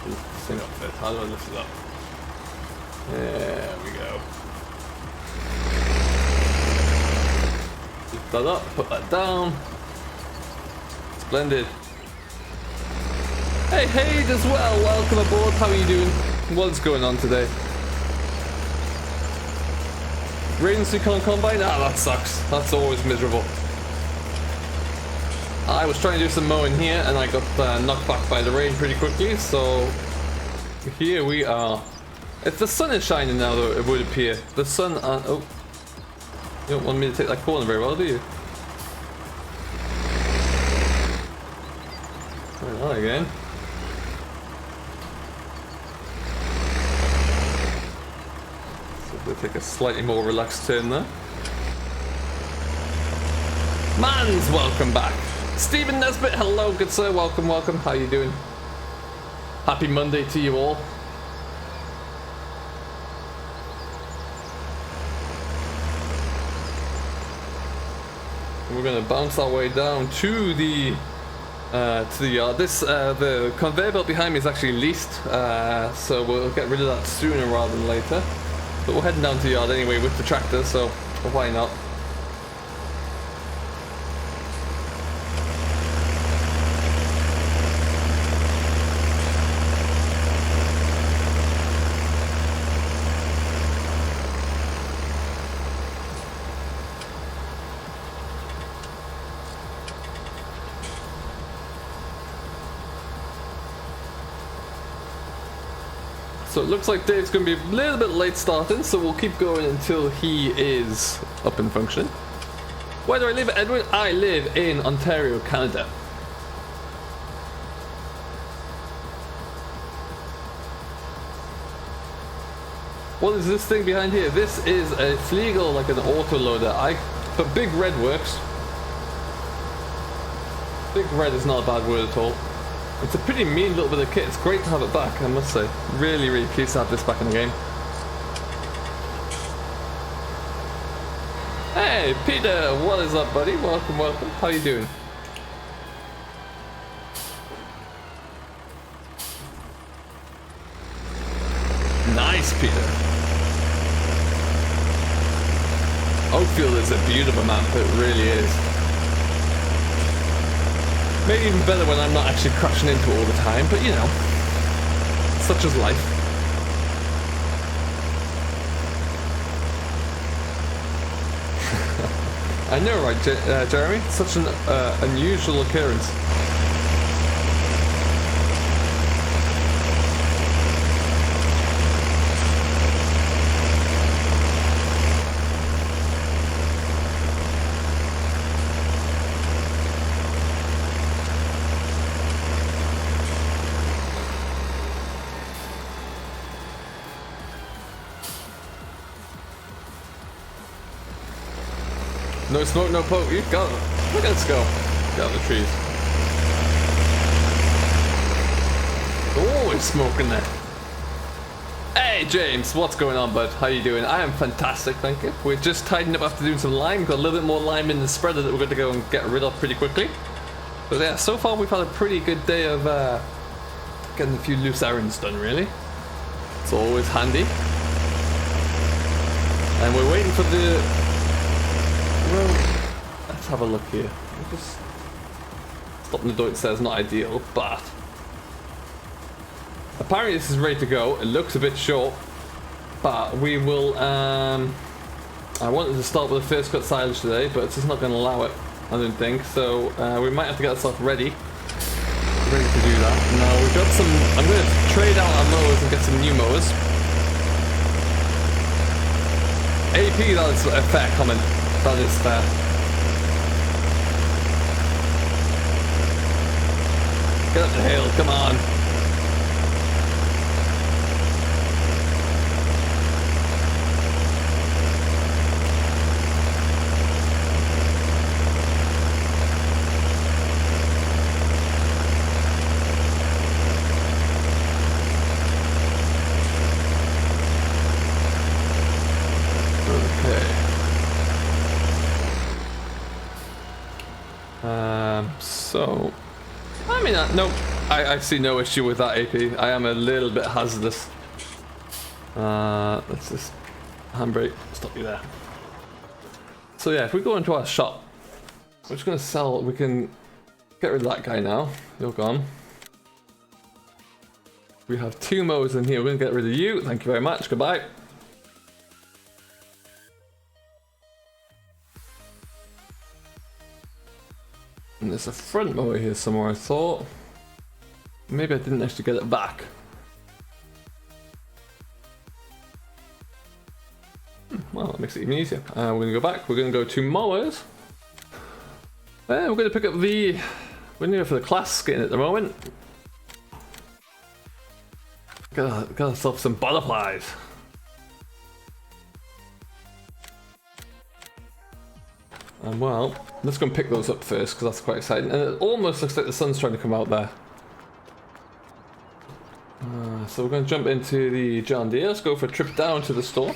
This thing up first. How do I lift it up? There we go. Lift that up, put that down. Splendid. Hey, Hayde as well. Welcome aboard. How are you doing? What's going on today? Raiden Sucon Combine? Ah, that sucks. That's always miserable. I was trying to do some mowing here and I got knocked back by the rain pretty quickly, so here we are. If the sun is shining now though, it would appear. The sun, oh. You don't want me to take that corner very well, do you? Try that again. So we'll take a slightly more relaxed turn there. Mans, welcome back. Stephen Nesbitt, hello, good sir, welcome, welcome. How you doing? Happy Monday to you all. We're gonna bounce our way down to the yard. The conveyor belt behind me is actually leased, so we'll get rid of that sooner rather than later. But we're heading down to the yard anyway with the tractor, so why not? So it looks like Dave's going to be a little bit late starting, so we'll keep going until he is up and functioning. Where do I live, Edward? I live in Ontario, Canada. What is this thing behind here? This is a Fliegel, like an autoloader. For Big Red works. Big Red is not a bad word at all. It's a pretty mean little bit of kit. It's great to have it back, I must say. Really, really pleased to have this back in the game. Hey, Peter, what is up, buddy? Welcome, welcome. How you doing? Nice, Peter. Oakfield is a beautiful map, it really is. Maybe even better when I'm not actually crashing into it all the time, but you know, such is life. I know, right, Jeremy? Such an unusual occurrence. No smoke, no poke. You got it. Look at this go. Got the trees. Oh, it's smoking there. Hey, James. What's going on, bud? How you doing? I am fantastic, thank you. We're just tidying up after doing some lime. Got a little bit more lime in the spreader that we're going to go and get rid of pretty quickly. But yeah, so far we've had a pretty good day of getting a few loose errands done, really. It's always handy. And we're waiting for the... Well, let's have a look here. We'll just stopping the door. It says not ideal, but apparently this is ready to go. It looks a bit short, but we will. I wanted to start with the first cut silage today, but it's just not going to allow it. I don't think so. We might have to get ourselves ready to do that. Now we've got some. I'm going to trade out our mowers and get some new mowers. AP, that is a fair comment. That is fair. Get up the hill, come on. So, I mean, no, I see no issue with that AP. I am a little bit hazardous. Let's just handbrake, stop you there. So yeah, if we go into our shop, we're just going to sell, we can get rid of that guy now. You're gone. We have 2 mowers in here. We're going to get rid of you. Thank you very much. Goodbye. And there's a front mower here somewhere, I thought. Maybe I didn't actually get it back. Well, that makes it even easier. We're going to go back. We're going to go to mowers. We're going to pick up the... We're going to go for the class skin at the moment. Got ourselves some butterflies. And well, let's go and pick those up first because that's quite exciting. And it almost looks like the sun's trying to come out there. So we're going to jump into the John Deere. Let's go for a trip down to the store.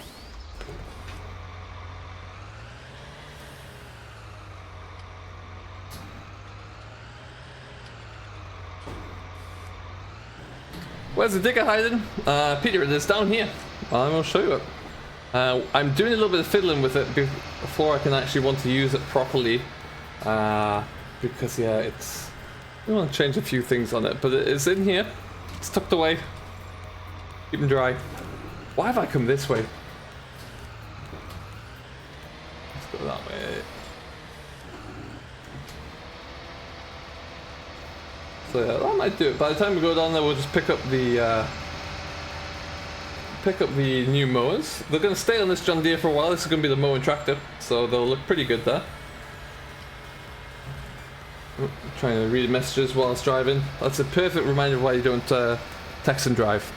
Where's the digger hiding? Peter, it is down here. I will show you it. I'm doing a little bit of fiddling with it before I can actually want to use it properly. Because yeah, it's... I want to change a few things on it, but it is in here. It's tucked away. Keep them dry. Why have I come this way? Let's go that way. So yeah, that might do it. By the time we go down there, we'll just pick up the new mowers. They're going to stay on this John Deere for a while. This is going to be the mowing tractor, so they'll look pretty good there. Trying to read messages whilst driving. That's a perfect reminder of why you don't text and drive.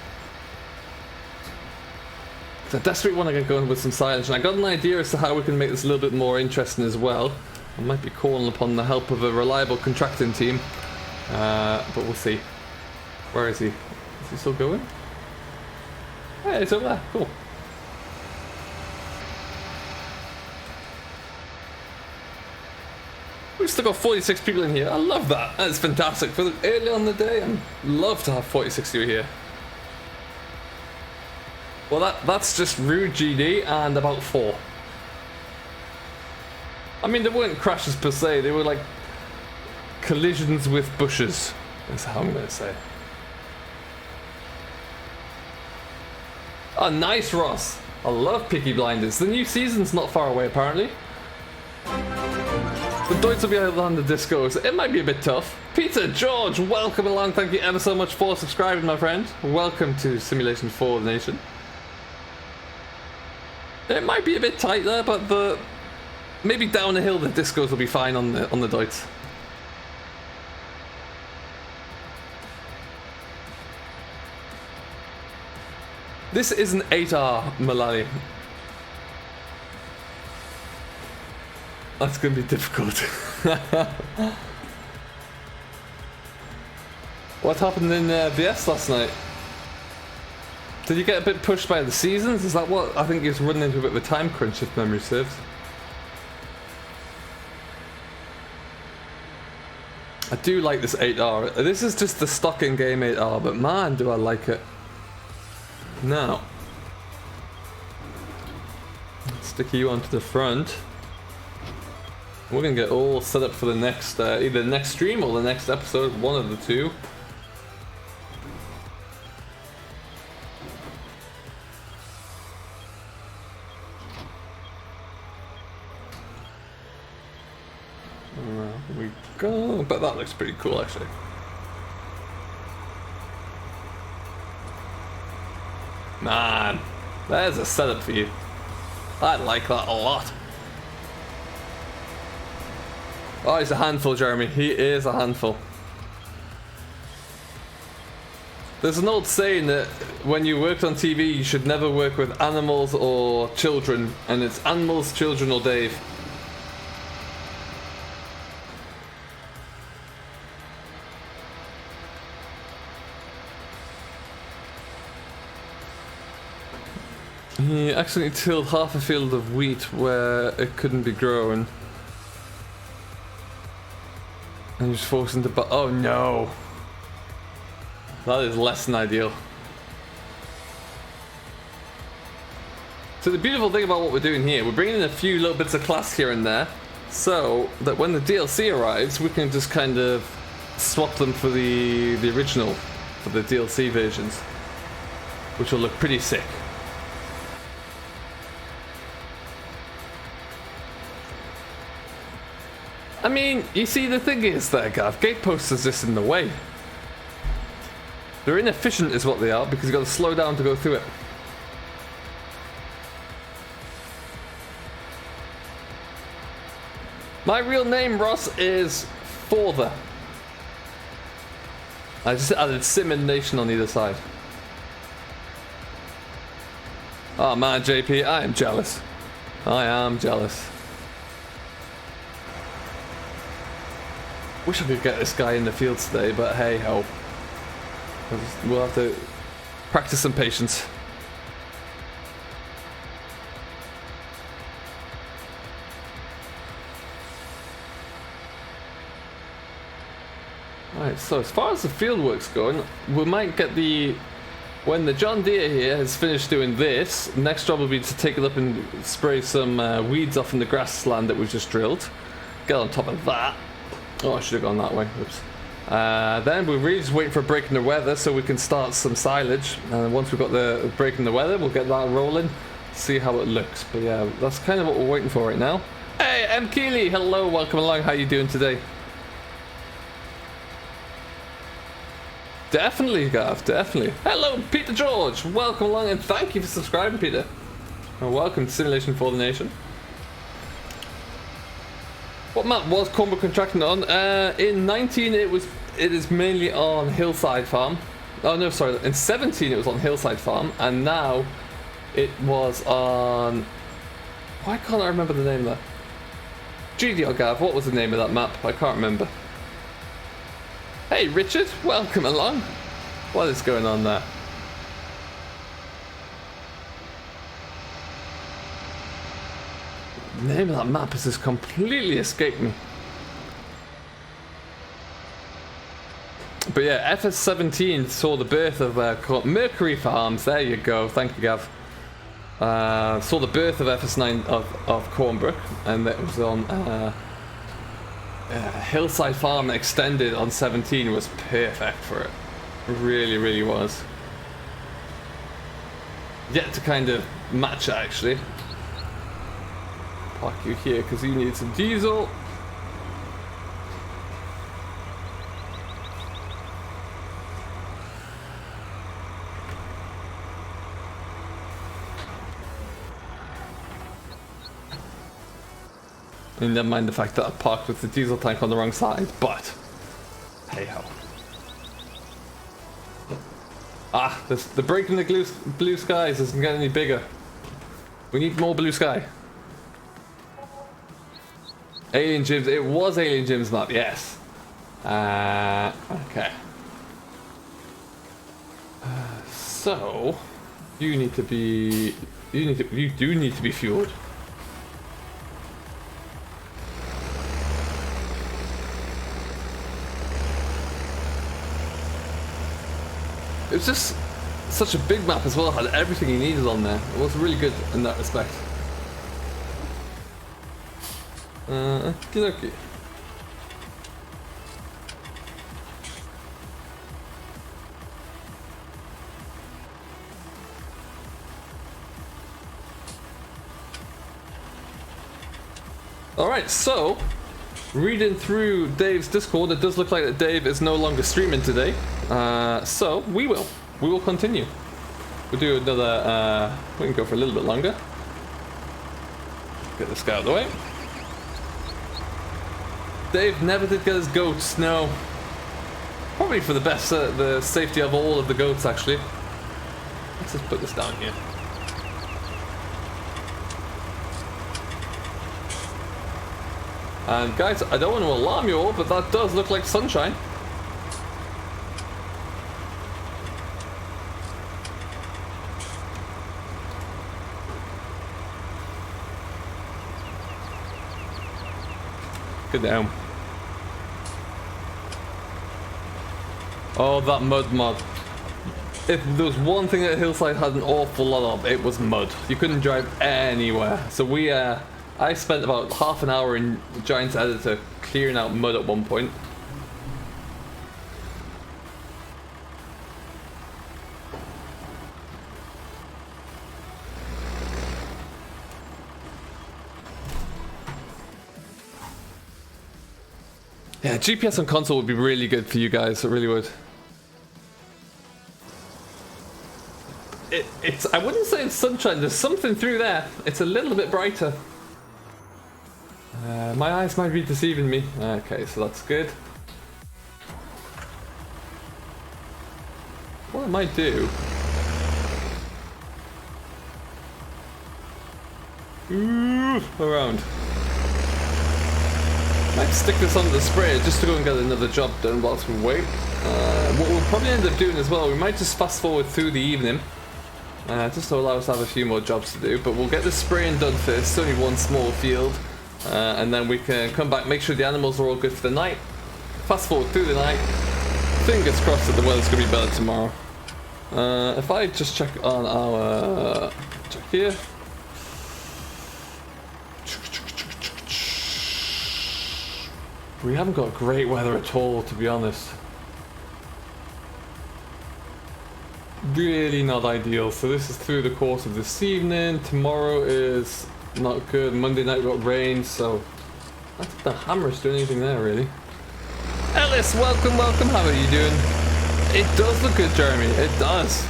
I desperately want to get going with some silence, and I got an idea as to how we can make this a little bit more interesting as well. I might be calling upon the help of a reliable contracting team. But we'll see. Where is he? Is he still going? Yeah, it's over there. Cool. We've still got 46 people in here. I love that. That's fantastic. For early on the day, I'd love to have 46 of you here. Well, that's just rude GD and about 4. I mean, they weren't crashes per se. They were like collisions with bushes, is how I'm going to say. Oh, nice, Ross. I love Peaky Blinders. The new season's not far away, apparently. The Deutsch will be able on the discos. It might be a bit tough. Peter, George, welcome along. Thank you ever so much for subscribing, my friend. Welcome to Simulation for the Nation. It might be a bit tight there, but maybe down the hill the discos will be fine on the Deutsch. This is an 8R, Malali. That's going to be difficult. What happened in VS last night? Did you get a bit pushed by the seasons? Is that what? I think he's running into a bit of a time crunch if memory serves. I do like this 8R. This is just the stock in-game 8R, but man, do I like it. Now, stick you onto the front. We're gonna get all set up for the next, either the next stream or the next episode, one of the two. There we go. But that looks pretty cool, actually. Man, there's a setup for you. I like that a lot. Oh, he's a handful, Jeremy. He is a handful. There's an old saying that when you worked on TV, you should never work with animals or children, and it's animals, children, or Dave. He accidentally tilled half a field of wheat where it couldn't be grown. And he was forced into oh no! That is less than ideal. So the beautiful thing about what we're doing here, we're bringing in a few little bits of class here and there, so that when the DLC arrives, we can just kind of swap them for the original, for the DLC versions, which will look pretty sick. I mean, you see, the thing is there, Gav, gate posts is just in the way. They're inefficient is what they are, because you've got to slow down to go through it. My real name, Ross, is Forther. I just added Simon Nation on either side. Oh man, JP, I am jealous. I am jealous. Wish I could get this guy in the field today, but hey ho. We'll have to practice some patience. Right, so as far as the field work's going, we might get the... When the John Deere here has finished doing this, next job will be to take it up and spray some weeds off in the grassland that we've just drilled. Get on top of that. Oh, I should have gone that way. Oops. Then we're really just waiting for a break in the weather so we can start some silage. And once we've got the break in the weather, we'll get that rolling, see how it looks. But yeah, that's kind of what we're waiting for right now. Hey, M. Keeley, hello, welcome along. How you doing today? Definitely, Gav, definitely. Hello, Peter George. Welcome along and thank you for subscribing, Peter. And welcome to Simulation for the Nation. What map was Cornbrook contracting on? In 19, it is mainly on Hillside Farm. Oh no, sorry. In 17, it was on Hillside Farm, and now it was on. Why can't I remember the name of that? GDR Gav. What was the name of that map? I can't remember. Hey Richard, welcome along. What is going on there? The name of that map has just completely escaped me. But yeah, FS17 saw the birth of Mercury Farms. There you go. Thank you, Gav. Saw the birth of FS9 of Cornbrook, and that was on Hillside Farm Extended on 17 was perfect for it. Really, really was. Yet to kind of match it actually. Park you here because you need some diesel. And never mind the fact that I parked with the diesel tank on the wrong side, but hey ho. Ah, the break in the blue skies doesn't get any bigger. We need more blue sky. Alien Jim's, it was Alien Jim's map, yes. Okay. So you need to be, you do need to be fueled. It was just such a big map as well, had everything you needed on there. It was really good in that respect. Okay. Alright, so reading through Dave's Discord, it does look like that Dave is no longer streaming today. So we will continue. We'll do another, we can go for a little bit longer. Get this guy out of the way. Dave never did get his goats, no. Probably for the best, the safety of all of the goats actually. Let's just put this down here. And guys, I don't want to alarm you all, but that does look like sunshine. Get down. Oh, that mud mod. If there was one thing that Hillside had an awful lot of, it was mud. You couldn't drive anywhere. So we, I spent about half an hour in the Giants Editor clearing out mud at one point. Yeah, GPS on console would be really good for you guys. It really would. It's. I wouldn't say it's sunshine. There's something through there. It's a little bit brighter. My eyes might be deceiving me. Okay, so that's good. What I might do... around. Might stick this on the sprayer just to go and get another job done whilst we wait. What we'll probably end up doing as well, we might just fast forward through the evening. Just to allow us to have a few more jobs to do. But we'll get the spraying done first. It's only one small field. And then we can come back, make sure the animals are all good for the night. Fast forward through the night. Fingers crossed that the weather's going to be better tomorrow. If I just check on our... check here. We haven't got great weather at all, to be honest. Really not ideal. So this is through the course of this evening. Tomorrow is not good. Monday night we got rain, so I think the hammer's doing anything there, really. Ellis, welcome, welcome. How are you doing? It does look good, Jeremy. It does.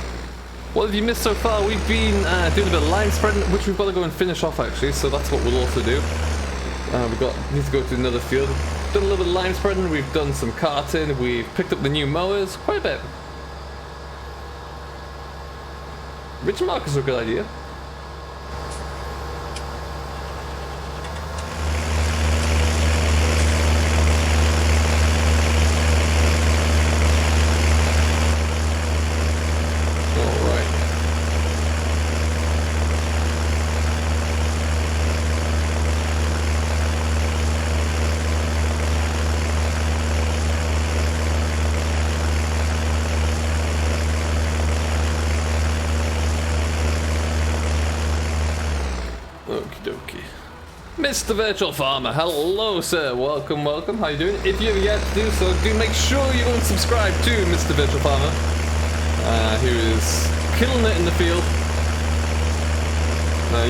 What have you missed so far? We've been doing a bit of line spreading, which we've got to go and finish off, actually. So that's what we'll also do. Need to go to another field. Done a little bit of line spreading. We've done some carting. We've picked up the new mowers. Quite a bit. Ridge markers are a good idea. Mr. Virtual Farmer, hello sir, welcome, welcome, how you doing? If you've yet to do so, do make sure you go and subscribe to Mr. Virtual Farmer, who is killing it in the field.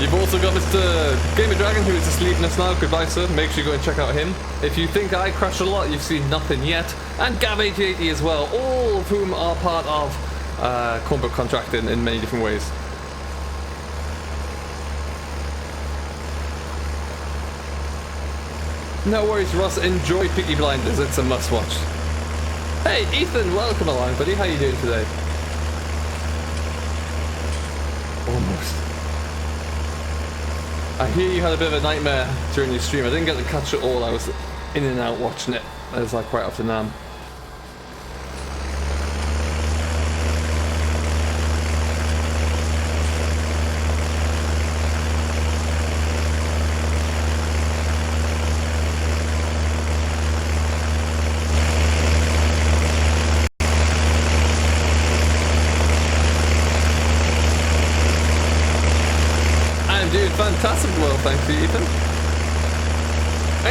You've also got Mr. Gamer Dragon, who is asleep in us now. Goodbye sir, make sure you go and check out him. If you think I crash a lot, you've seen nothing yet. And Gav8080 as well, all of whom are part of cornbread contracting in many different ways. No worries, Ross. Enjoy Peaky Blinders. It's a must-watch. Hey, Ethan. Welcome along, buddy. How you doing today? Almost. I hear you had a bit of a nightmare during your stream. I didn't get to catch it all. I was in and out watching it, as I quite often am. Fantastic, well, thanks to Ethan.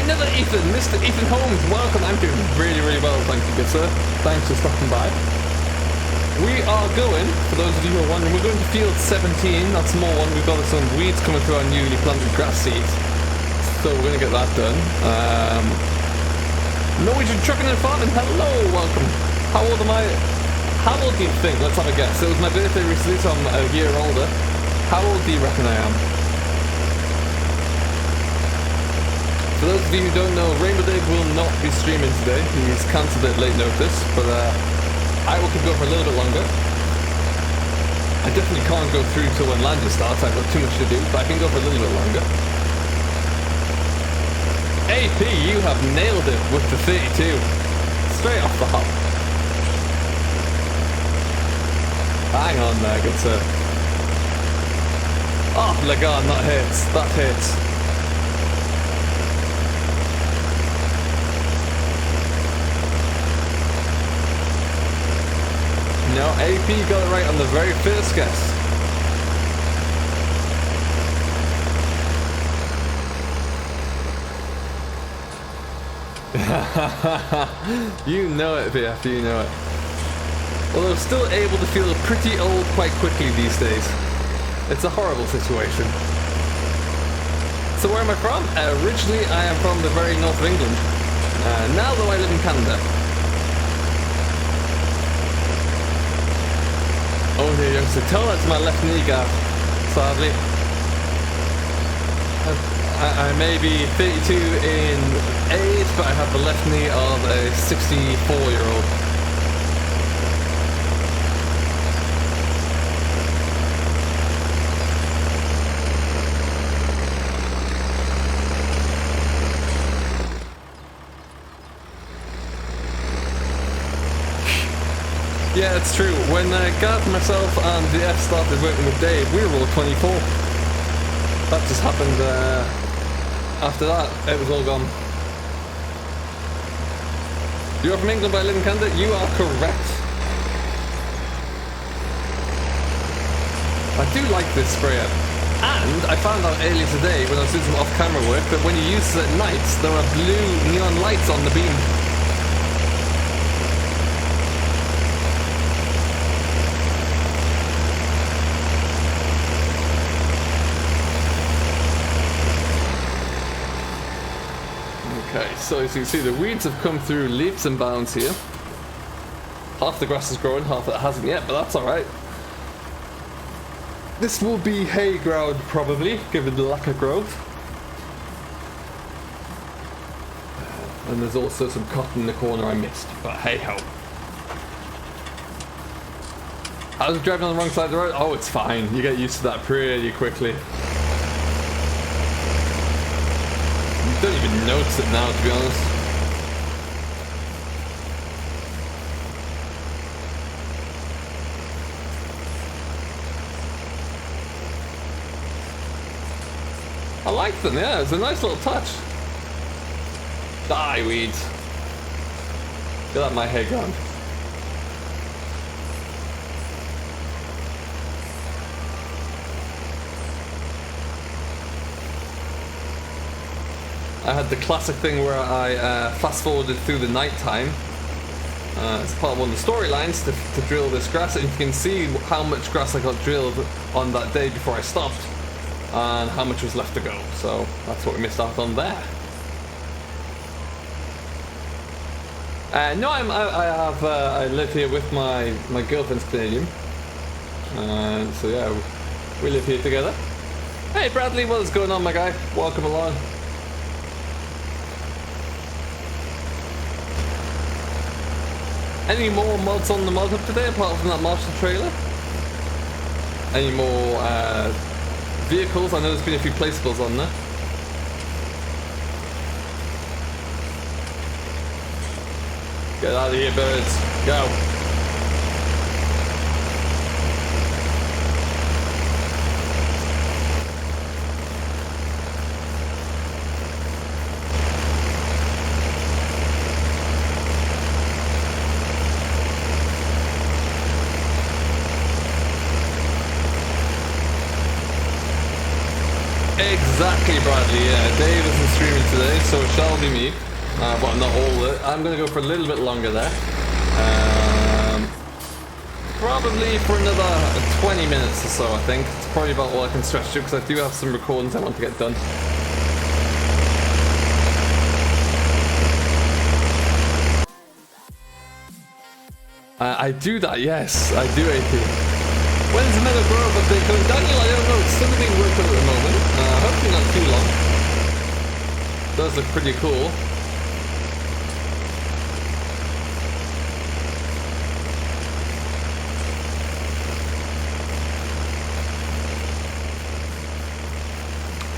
Another Ethan, Mr. Ethan Holmes, welcome. I'm doing really, really well, thank you, good sir. Thanks for stopping by. We are going, for those of you who are wondering, we're going to field 17, that small one. We've got some weeds coming through our newly planted grass seeds. So we're going to get that done. Norwegian Trucking and Farming, hello, welcome. How old am I? How old do you think? Let's have a guess. It was my birthday recently, so I'm a year older. How old do you reckon I am? For those of you who don't know, Rainbow Dave will not be streaming today. He's cancelled at late notice, but I will keep going for a little bit longer. I definitely can't go through till when Lander starts. I've got too much to do, but I can go for a little bit longer. AP, you have nailed it with the 32. Straight off the hop. Hang on there, good sir. Oh, Lagarde, that hits. That hits. No, AP got it right on the very first guess. You know it, VF, you know it. Although still able to feel pretty old quite quickly these days. It's a horrible situation. So where am I from? Originally I am from the very north of England. Now though I live in Canada. Oh dear, youngster, tell that to my left knee, Gav. Sadly. I may be 32 in age, but I have the left knee of a 64-year-old. Yeah, it's true. When Gav, myself, and the F started working with Dave, we were all 24. That just happened after that. It was all gone. You're from England but I live in Canada? You are correct. I do like this sprayer. And I found out earlier today when I was doing some off-camera work that when you use it at night, there are blue neon lights on the beam. Okay, so as you can see, the weeds have come through leaps and bounds here. Half the grass is growing, half it hasn't yet, but that's alright. This will be hay ground probably, given the lack of growth. And there's also some cotton in the corner I missed, but hey ho. I was driving on the wrong side of the road. Oh, it's fine. You get used to that pretty quickly. Don't even notice it now, to be honest. I like them, yeah, it's a nice little touch. Die, weeds. Get out my head gone. I had the classic thing where I fast forwarded through the night time. It's part of one of the storylines to drill this grass, and you can see how much grass I got drilled on that day before I stopped, and how much was left to go. So that's what we missed out on there. No, I live here with my girlfriend's Canadian, so yeah, we live here together. Hey Bradley, what is going on, my guy? Welcome along. Any more mods on the mod hub today apart from that Marshall trailer? Any more vehicles? I know there's been a few placeables on there. Get out of here, birds. Go. Exactly, Bradley, yeah. Dave isn't streaming today, so it shall be me. Well, not all of it. I'm going to go for a little bit longer there. Probably for another 20 minutes or so, I think. It's probably about all I can stretch to, because I do have some recordings I want to get done. I do that, yes. I do, AP. When's the Meadow Grove update coming? Daniel, I don't know. It's still being worked on at the moment. Hopefully not too long. Does look pretty cool.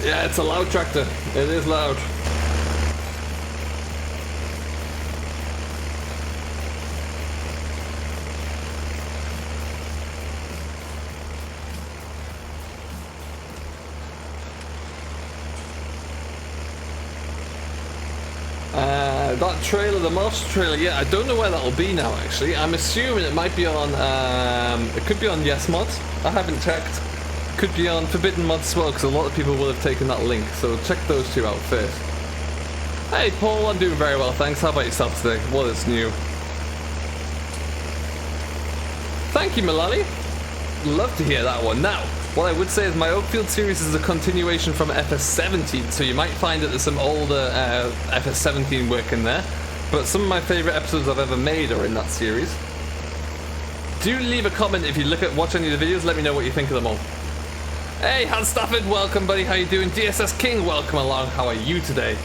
Yeah, it's a loud tractor. It is loud. That trailer, the Marshall trailer, yeah, I don't know where that'll be now, actually. I'm assuming it might be on, it could be on Yes Mods. I haven't checked. Could be on Forbidden Mods as well, because a lot of people will have taken that link, so check those two out first. Hey, Paul, I'm doing very well, thanks. How about yourself today? What is new? Thank you, Malali. love to hear that one. Now, what I would say is my Oakfield series is a continuation from FS17, so you might find that there's some older FS17 work in there, but some of my favourite episodes I've ever made are in that series. Do leave a comment if you watch any of the videos, let me know what you think of them all. Hey, Hans Stafford, welcome buddy, how you doing? DSS King, welcome along, how are you today?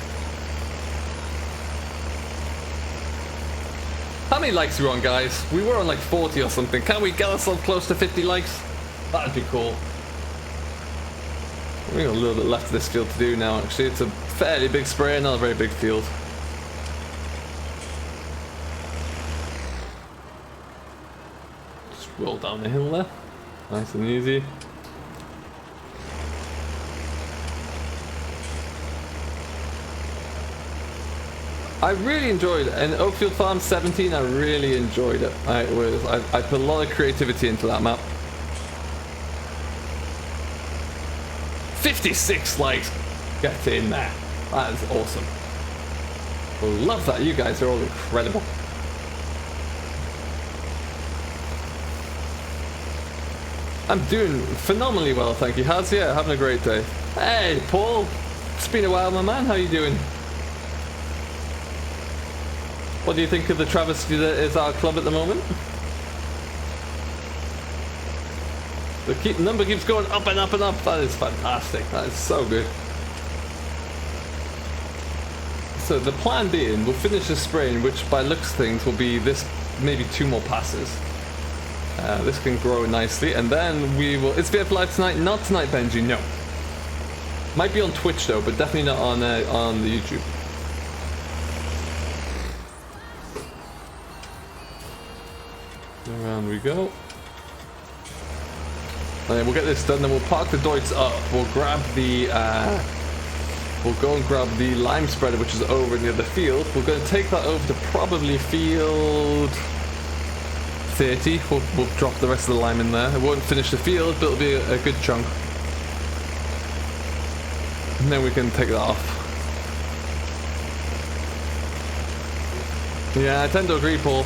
How many likes are we on, guys? We were on like 40 or something. Can we get ourselves close to 50 likes? That'd be cool. We got a little bit left of this field to do now, actually. It's a fairly big spray, not a very big field. Just roll down the hill there. Nice and easy. I really enjoyed it. In Oakfield Farm 17, I really enjoyed it. I put a lot of creativity into that map. 56 likes. Get in there. That is awesome. Love that. You guys are all incredible. I'm doing phenomenally well, thank you. How's yeah, having a great day. Hey, Paul. It's been a while, my man. How you doing? What do you think of the travesty that is our club at the moment? The number keeps going up and up and up. That is fantastic. That is so good. So the plan being, we'll finish this spraying, which by looks of things will be this, maybe 2 more passes. This can grow nicely, and then we will. Is VF Live tonight? Not tonight, Benji. No. Might be on Twitch though, but definitely not on the YouTube. Around we go. And then we'll get this done, then we'll park the Deutz up. We'll grab the we'll go and grab the lime spreader, which is over near the field. We're going to take that over to probably field 30. We'll drop the rest of the lime in there. It won't finish the field, but it'll be a good chunk. And then we can take that off. Yeah, I tend to agree, Paul.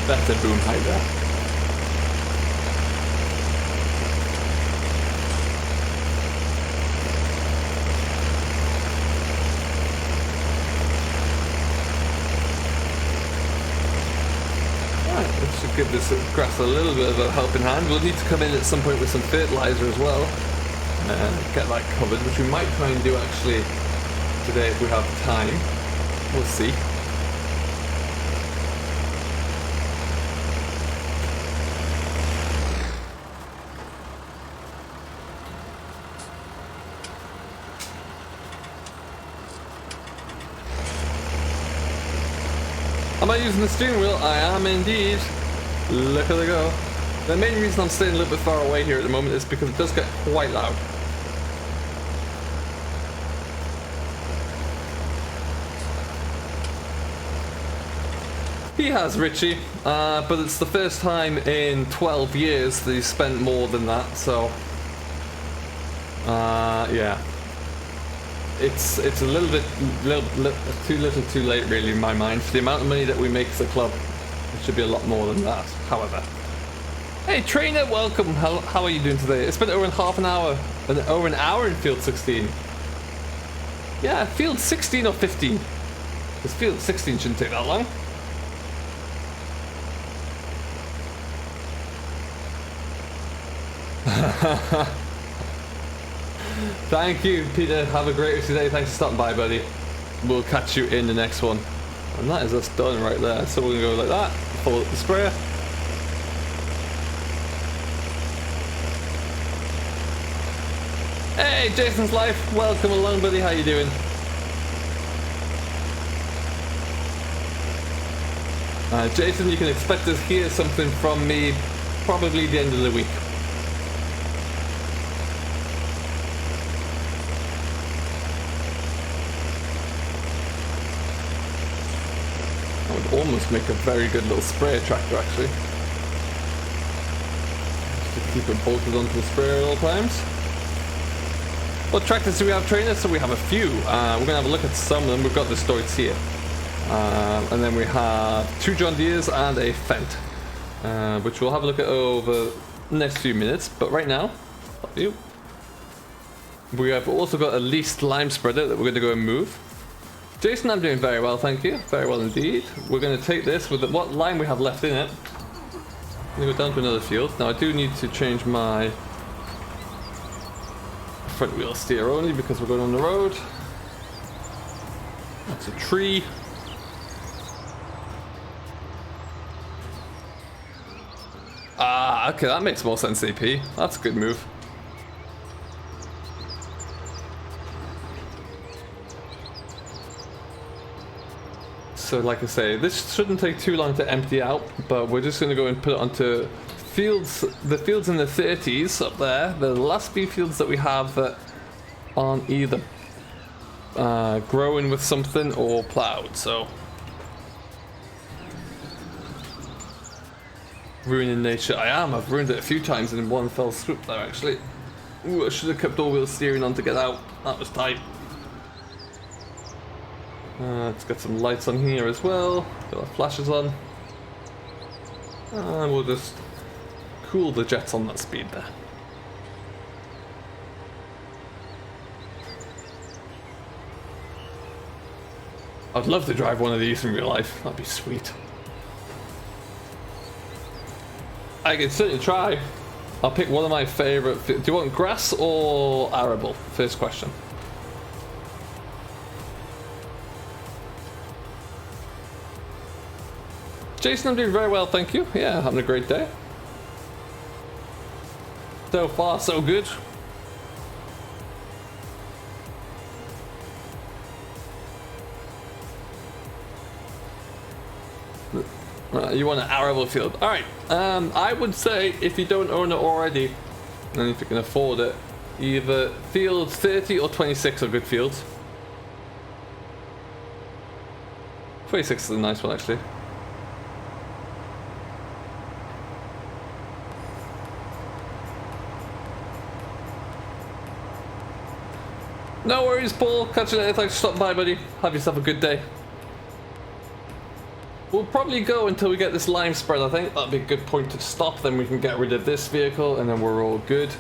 Better boom height there. Right, let's just give this grass a little bit of a helping hand. We'll need to come in at some point with some fertilizer as well. Get that covered, which we might try and do actually today if we have time. We'll see. Am I using the steering wheel? I am indeed. Look at it go. The main reason I'm staying a little bit far away here at the moment is because it does get quite loud. He has, Richie, but it's the first time in 12 years that he's spent more than that, so yeah. It's a little bit too little too late really in my mind. For the amount of money that we make as a club, it should be a lot more than that, however. Hey trainer, welcome. How are you doing today? It's been over half an hour, over an hour in field 16. Yeah, field 16 or 15. Because field 16 shouldn't take that long. Thank you, Peter. Have a great rest of your day. Thanks for stopping by, buddy. We'll catch you in the next one. And that is us done right there. So we're going to go like that. Follow up the sprayer. Hey, Jason's Life. Welcome along, buddy. How you doing? Jason, you can expect to hear something from me probably the end of the week. Almost make a very good little sprayer tractor actually. Just to keep it bolted onto the sprayer at all times. What tractors do we have, trainers? So we have a few. We're gonna have a look at some of them. We've got the Stoics here. And then we have 2 John Deeres and a Fendt, which we'll have a look at over the next few minutes. But right now, we have also got a leased lime spreader that we're going to go and move. Jason, I'm doing very well, thank you. Very well indeed. We're going to take this with what lime we have left in it. I'm going to go down to another field. Now I do need to change my front wheel steer only because we're going on the road. That's a tree. Ah, okay, that makes more sense, AP. That's a good move. So like I say, this shouldn't take too long to empty out, but we're just going to go and put it onto fields, the fields in the 30s up there, the last few fields that we have that aren't either growing with something or plowed, so. Ruining nature. I've ruined it a few times in one fell swoop there actually. Ooh, I should have kept all-wheel steering on to get out. That was tight. Let's get some lights on here as well. Got our flashes on. And we'll just cool the jets on that speed there. I'd love to drive one of these in real life. That'd be sweet. I can certainly try. I'll pick one of my favorite. Do you want grass or arable? First question. Jason, I'm doing very well, thank you. Yeah, having a great day. So far, so good. You want an arable field. Alright, I would say if you don't own it already, and if you can afford it, either field 30 or 26 are good fields. 26 is a nice one actually. No worries, Paul. Catch you later. Thanks for stopping by, buddy. Have yourself a good day. We'll probably go until we get this lime spread, I think. That'd be a good point to stop. Then we can get rid of this vehicle and then we're all good.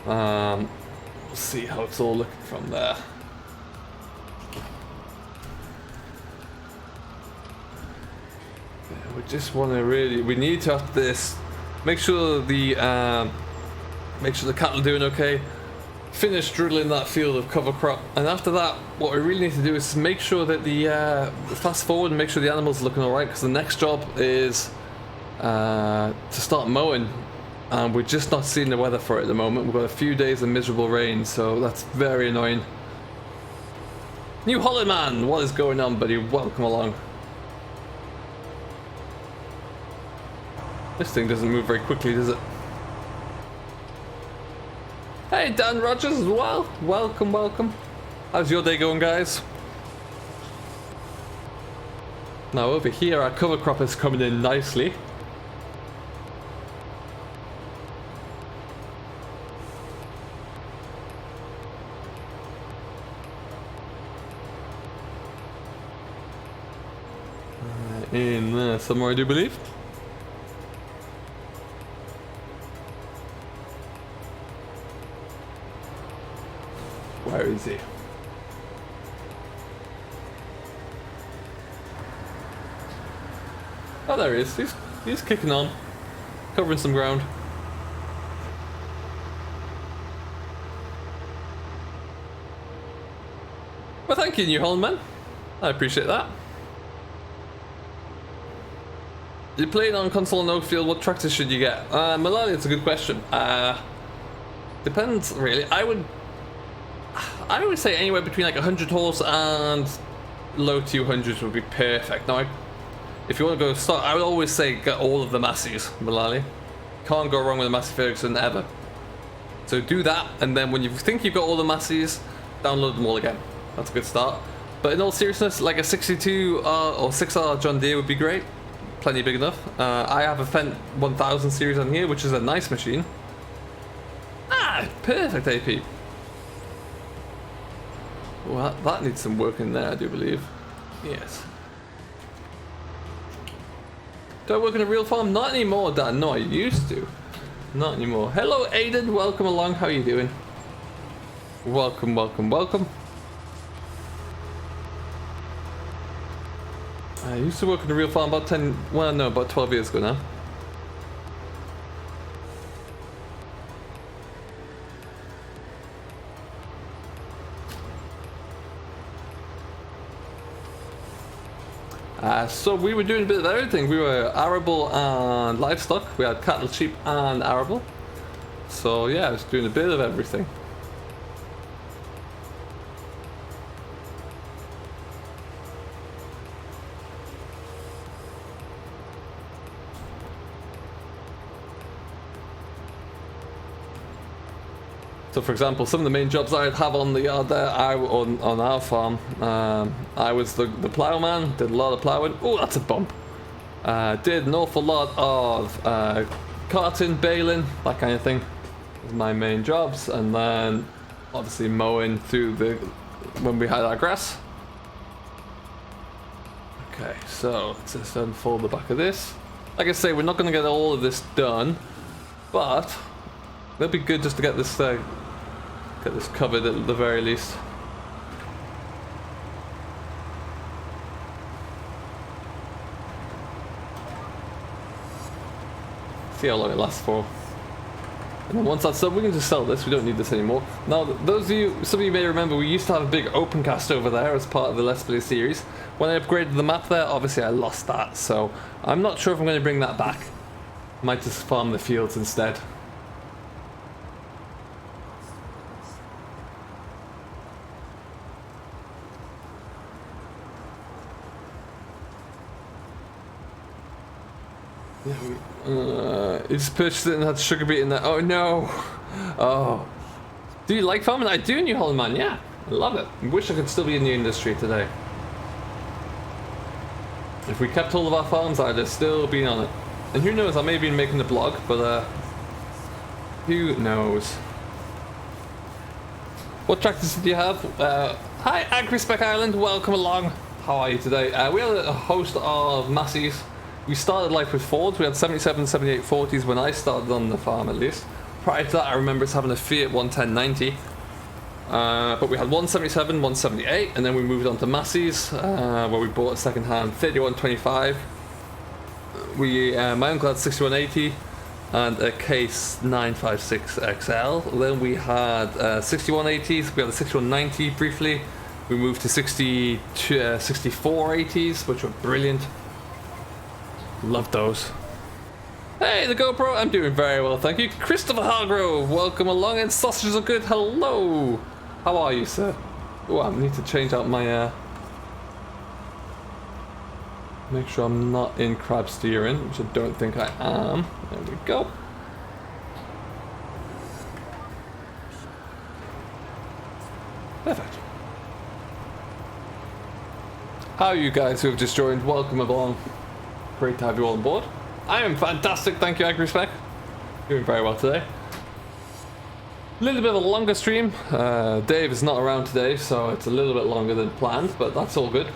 We'll see how it's all looking from there. Yeah, we just want to really... We need to have this... Make sure the cattle are doing okay. Finish drilling that field of cover crop, and after that what we really need to do is make sure that the fast forward and make sure the animals are looking alright, because the next job is to start mowing, and we're just not seeing the weather for it at the moment. We've got a few days of miserable rain, so that's very annoying. New Holland man, what is going on, buddy? Welcome along. This thing doesn't move very quickly, does it? Hey, Dan Rogers as well. Welcome, welcome. How's your day going, guys? Now over here, our cover crop is coming in nicely. In there somewhere, I do believe. Where is he? Oh, there he is. He's kicking on, covering some ground. Well, thank you, New Holland man. I appreciate that. You're playing on console and Oakfield. What tractors should you get? Malali, it's a good question. Depends, really. I would say anywhere between like 100 horse and low 200s would be perfect. Now, if you want to go start, I would always say get all of the Massies, Malali. Can't go wrong with a Massey Ferguson ever. So do that, and then when you think you've got all the Massies, download them all again. That's a good start. But in all seriousness, like a 62R or 6R John Deere would be great. Plenty big enough. I have a Fendt 1000 series on here, which is a nice machine. Ah, perfect AP. Well, that needs some work in there, I do believe. Yes. Do I work in a real farm? Not anymore, Dan. No, I used to. Not anymore. Hello, Aiden. Welcome along. How are you doing? Welcome, welcome, welcome. I used to work in a real farm about 10, well, no, about 12 years ago now. So we were doing a bit of everything. We were arable and livestock. We had cattle, sheep, and arable. So yeah, I was doing a bit of everything. So for example, some of the main jobs I'd have on the yard there, on our farm, I was the ploughman, did a lot of ploughing. Oh, that's a bump. Did an awful lot of carting, baling, that kind of thing. Was my main jobs. And then obviously mowing through when we had our grass. Okay, so let's just unfold the back of this. Like I say, we're not going to get all of this done, but it'll be good just to get this covered at the very least. See how long it lasts for. And then once that's done, we can just sell this. We don't need this anymore. Now, some of you may remember, we used to have a big open cast over there as part of the Let's Play series. When I upgraded the map there, obviously I lost that, so I'm not sure if I'm going to bring that back. Might just farm the fields instead. You just purchased it and had sugar beet in there. Oh no! Oh. Do you like farming? I do, New Holland man, yeah. I love it. I wish I could still be in the industry today. If we kept all of our farms, I'd have still been on it. And who knows, I may have been making the blog, but who knows? What tractors did you have? Hi, AgriSpec Island, welcome along. How are you today? We had a host of Massies. We started life with Fords. We had 77, 78 40s when I started on the farm, at least. Prior to that, I remember us having a Fiat 11090. But we had 177, 178, and then we moved on to Massies, where we bought a second-hand 3125. My uncle had 6180 and a Case 956 XL. Then we had 6180s. We had a 6190 briefly. We moved to 6480s, which were brilliant. Love those. Hey, the GoPro, I'm doing very well, thank you. Christopher Hargrove, welcome along, and sausages are good. Hello. How are you, sir? Oh, I need to change out my make sure I'm not in crab steering, which I don't think I am. There we go. Perfect. How are you guys who have just joined? Welcome along. Great to have you all on board. I am fantastic, thank you, AgriSpec. Doing very well today. A little bit of a longer stream. Dave is not around today, so it's a little bit longer than planned, but that's all good.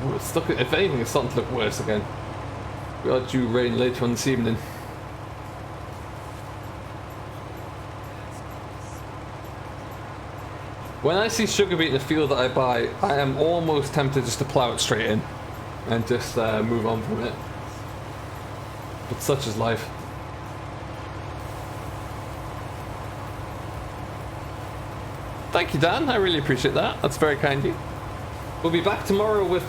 Oh, it's stuck. If anything, it's starting to look worse again. We are due rain later on this evening. When I see sugar beet in a field that I buy, I am almost tempted just to plough it straight in and just move on from it. But such is life. Thank you, Dan. I really appreciate that. That's very kind of you. We'll be back tomorrow with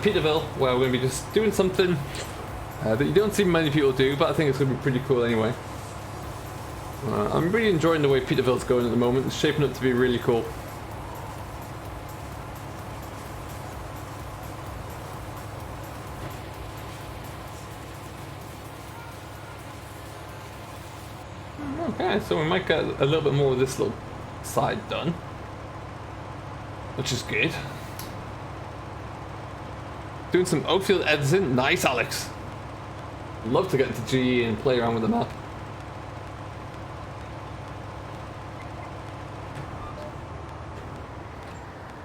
Peterville, where we're going to be just doing something that you don't see many people do, but I think it's going to be pretty cool anyway. I'm really enjoying the way Peterville's going at the moment. It's shaping up to be really cool. Okay, so we might get a little bit more of this little side done, which is good. Doing some Oakfield editing. Nice, Alex. Love to get into GE and play around with the map.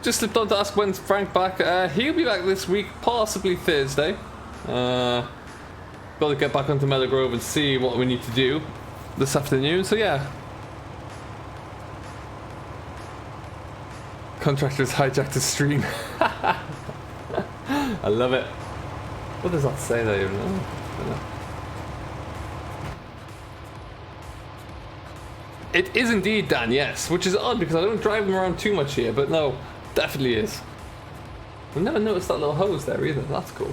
Just slipped on to ask when's Frank back. He'll be back this week, possibly Thursday. Got to get back onto Meadow Grove and see what we need to do this afternoon. So yeah. Contractors hijacked the stream. I love it. What does that say there even? I don't know. It is indeed Dan, yes, which is odd because I don't drive them around too much here, but no, definitely is. I've never noticed that little hose there either. That's cool.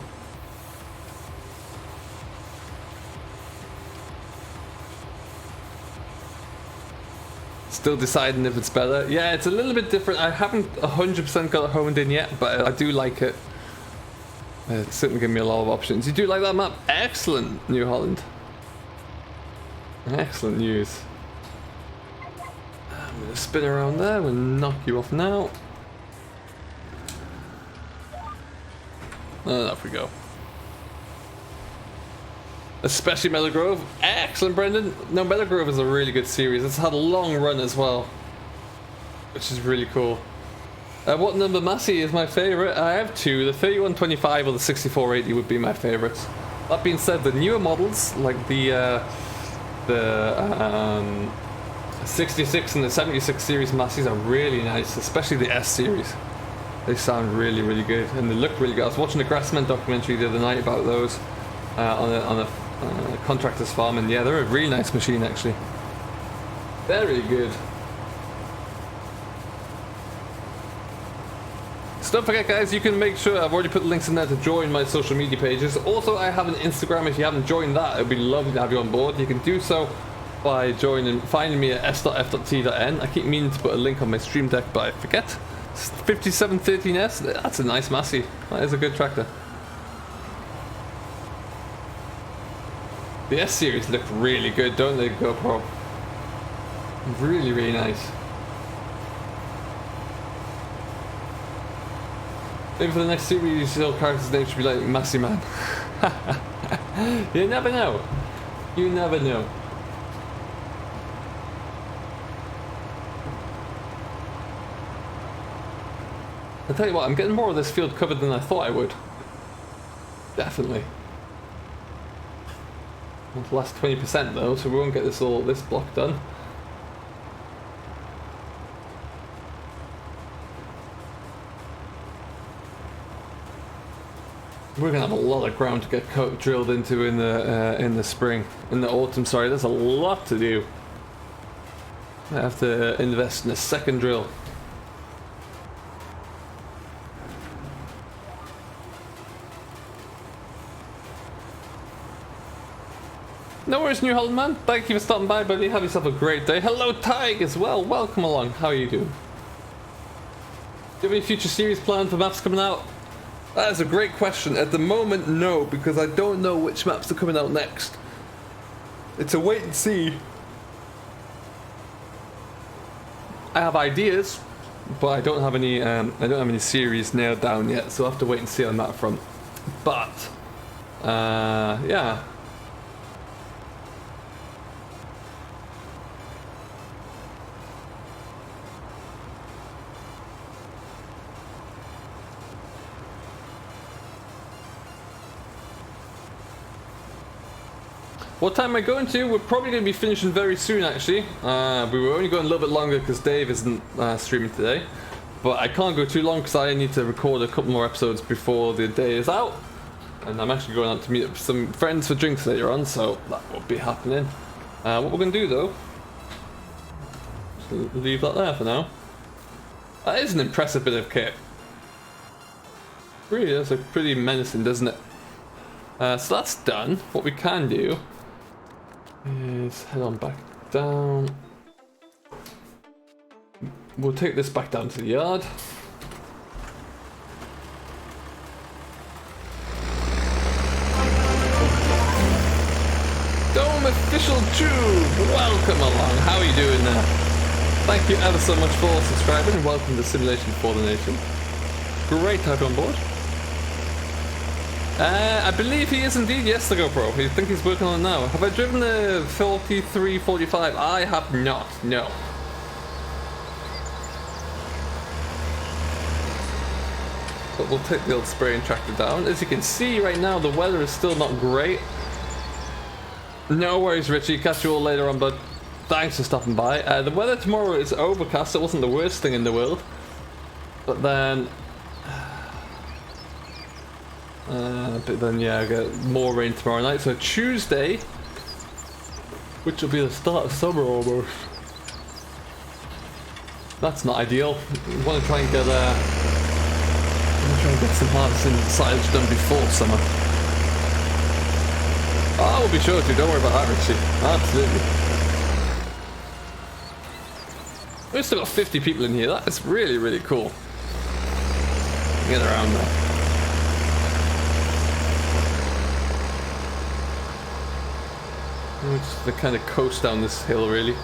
Still deciding if it's better. Yeah, it's a little bit different. I haven't 100% got it honed in yet, but I do like it. It's certainly giving me a lot of options. You do like that map? Excellent, New Holland. Excellent news. I'm going to spin around there. We'll knock you off now. And off we go. Especially Meadow Grove. Excellent, Brendan. No, Meadow Grove is a really good series. It's had a long run as well, which is really cool. What number Massey is my favourite? I have two. The 3125 or the 6480 would be my favourites. That being said, the newer models, like the 66 and the 76 series Masseys are really nice, especially the S series. They sound really, really good, and they look really good. I was watching the Grassman documentary the other night about those on a contractor's farm, and yeah, they're a really nice machine actually. Very good. So don't forget, guys, you can make sure I've already put the links in there to join my social media pages. Also, I have an Instagram. If you haven't joined that, it would be lovely to have you on board. You can do so by finding me at s.f.t.n. I keep meaning to put a link on my stream deck, but I forget. 5713S, that's a nice Massey. That is a good tractor. The S series look really good, don't they, GoPro? Really, really nice. Maybe for the next series, your character's name should be like Massey Man. You never know. You never know. I'll tell you what, I'm getting more of this field covered than I thought I would. Definitely. The last 20% though, so we won't get this block done. We're gonna have a lot of ground to get drilled into in the spring, in the autumn. Sorry, there's a lot to do. I have to invest in a second drill. No worries, New Holland man. Thank you for stopping by, buddy. Have yourself a great day. Hello, Tig, as well. Welcome along. How are you doing? Do you have any future series planned for maps coming out? That is a great question. At the moment, no, because I don't know which maps are coming out next. It's a wait and see. I have ideas, but I don't have any. I don't have any series nailed down yet, so I'll have to wait and see on that front. But yeah. What time am I going to? We're probably going to be finishing very soon, actually. We were only going a little bit longer because Dave isn't streaming today. But I can't go too long because I need to record a couple more episodes before the day is out. And I'm actually going out to meet up with some friends for drinks later on, so that will be happening. What we're going to do, though, just leave that there for now. That is an impressive bit of kit. Really does look pretty menacing, doesn't it? So that's done. What we can do is head on back down. We'll take this back down to the yard. Dome Official Tube, welcome along. How are you doing there? Thank you ever so much for subscribing and welcome to Simulation for the Nation. Great to have you on board. I believe he is indeed, yes, the GoPro. I think he's working on it now. Have I driven the 4345? I have not, no. but we'll take the old spraying tractor down. As you can see right now, the weather is still not great. No worries, Richie. Catch you all later on, bud. Thanks for stopping by. The weather tomorrow is overcast. It wasn't the worst thing in the world. But then... yeah, I get more rain tomorrow night. So Tuesday, which will be the start of summer almost. That's not ideal. We want to try and get some harvesting silage done before summer. I will be sure to. Don't worry about that, Richie. Absolutely. We've still got 50 people in here. That is really, really cool. Get around there. We're just gonna kind of coast down this hill, really.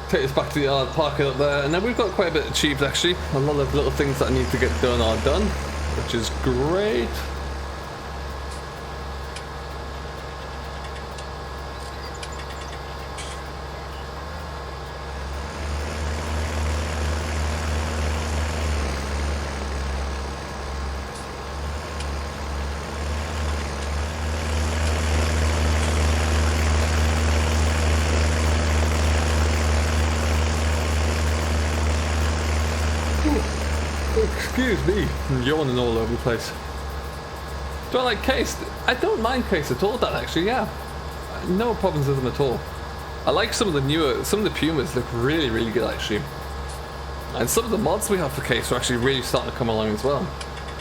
Take us back to the yard, park it up there, and then we've got quite a bit achieved actually. A lot of little things that I need to get done are done, which is great. Excuse me, I'm yawning all over the place. Do I like case? I don't mind case at all, Dad, actually, yeah. No problems with them at all. I like some of the Pumas look really, really good, actually. And some of the mods we have for case are actually really starting to come along as well,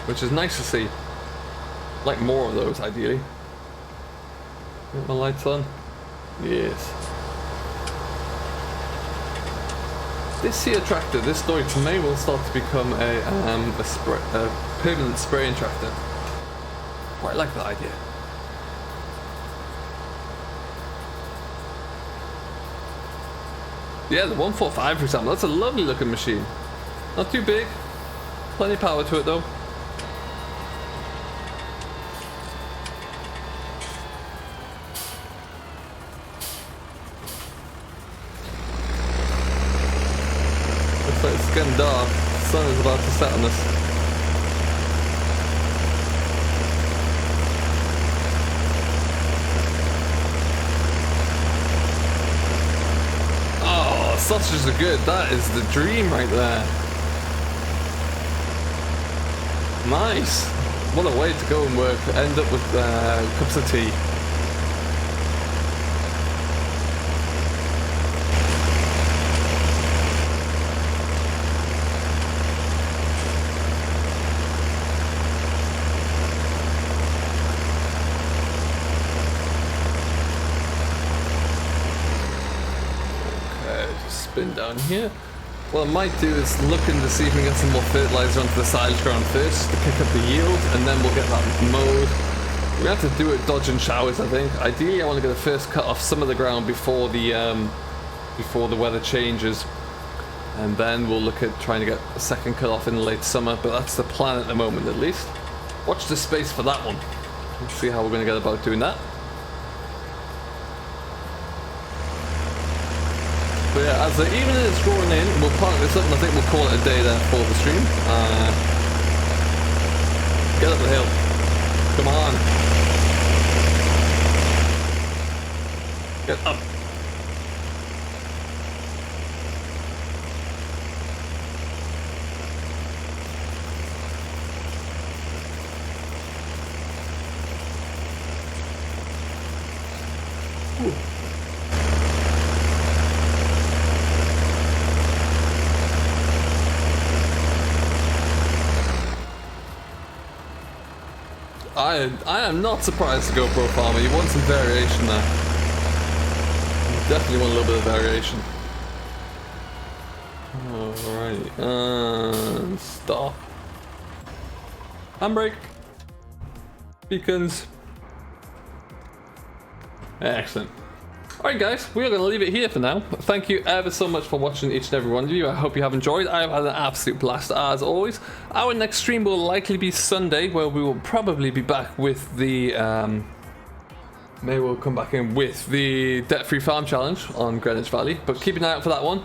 which is nice to see. Like more of those, ideally. Got my lights on? Yes. This here tractor, this story to me will start to become a permanent spraying tractor. Quite like that idea. Yeah, the 145 for example, that's a lovely looking machine. Not too big, plenty of power to it though. It's getting dark. The sun is about to set on us. Oh, sausages are good. That is the dream right there. Nice. What a way to go and work. End up with cups of tea. Spin down here. What I might do is look in to see if we can get some more fertilizer onto the silage ground first to kick up the yield, and then we'll get that mowed. We have to do it dodging showers, I think. Ideally, I want to get the first cut off some of the ground before the weather changes, and then we'll look at trying to get a second cut off in the late summer. But that's the plan at the moment, at least. Watch the space for that one. Let's see how we're going to get about doing that. But yeah, as the evening is drawing in, we'll park this up and I think we'll call it a day there for the stream. Get up the hill. Come on. Get up. Ooh. I am not surprised to go pro farmer. You want some variation there. You definitely want a little bit of variation. Alright, stop. Handbrake. Beacons. Excellent. Alright guys, we are going to leave it here for now. Thank you ever so much for watching, each and every one of you. I hope you have enjoyed. I have had an absolute blast as always. Our next stream will likely be Sunday, where we will probably be back with the... maybe we'll come back in with the debt-free farm challenge on Greenwich Valley. But keep an eye out for that one.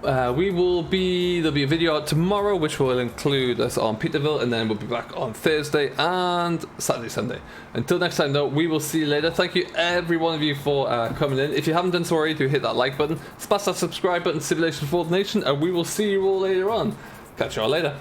there'll be a video out tomorrow which will include us on Peterville, and then we'll be back on Thursday and Saturday, Sunday. Until next time though, we will see you later. Thank you every one of you for coming in. If you haven't done so already, do hit that like button, smash that subscribe button, Simulation for the Nation, and we will see you all later on. Catch you all later.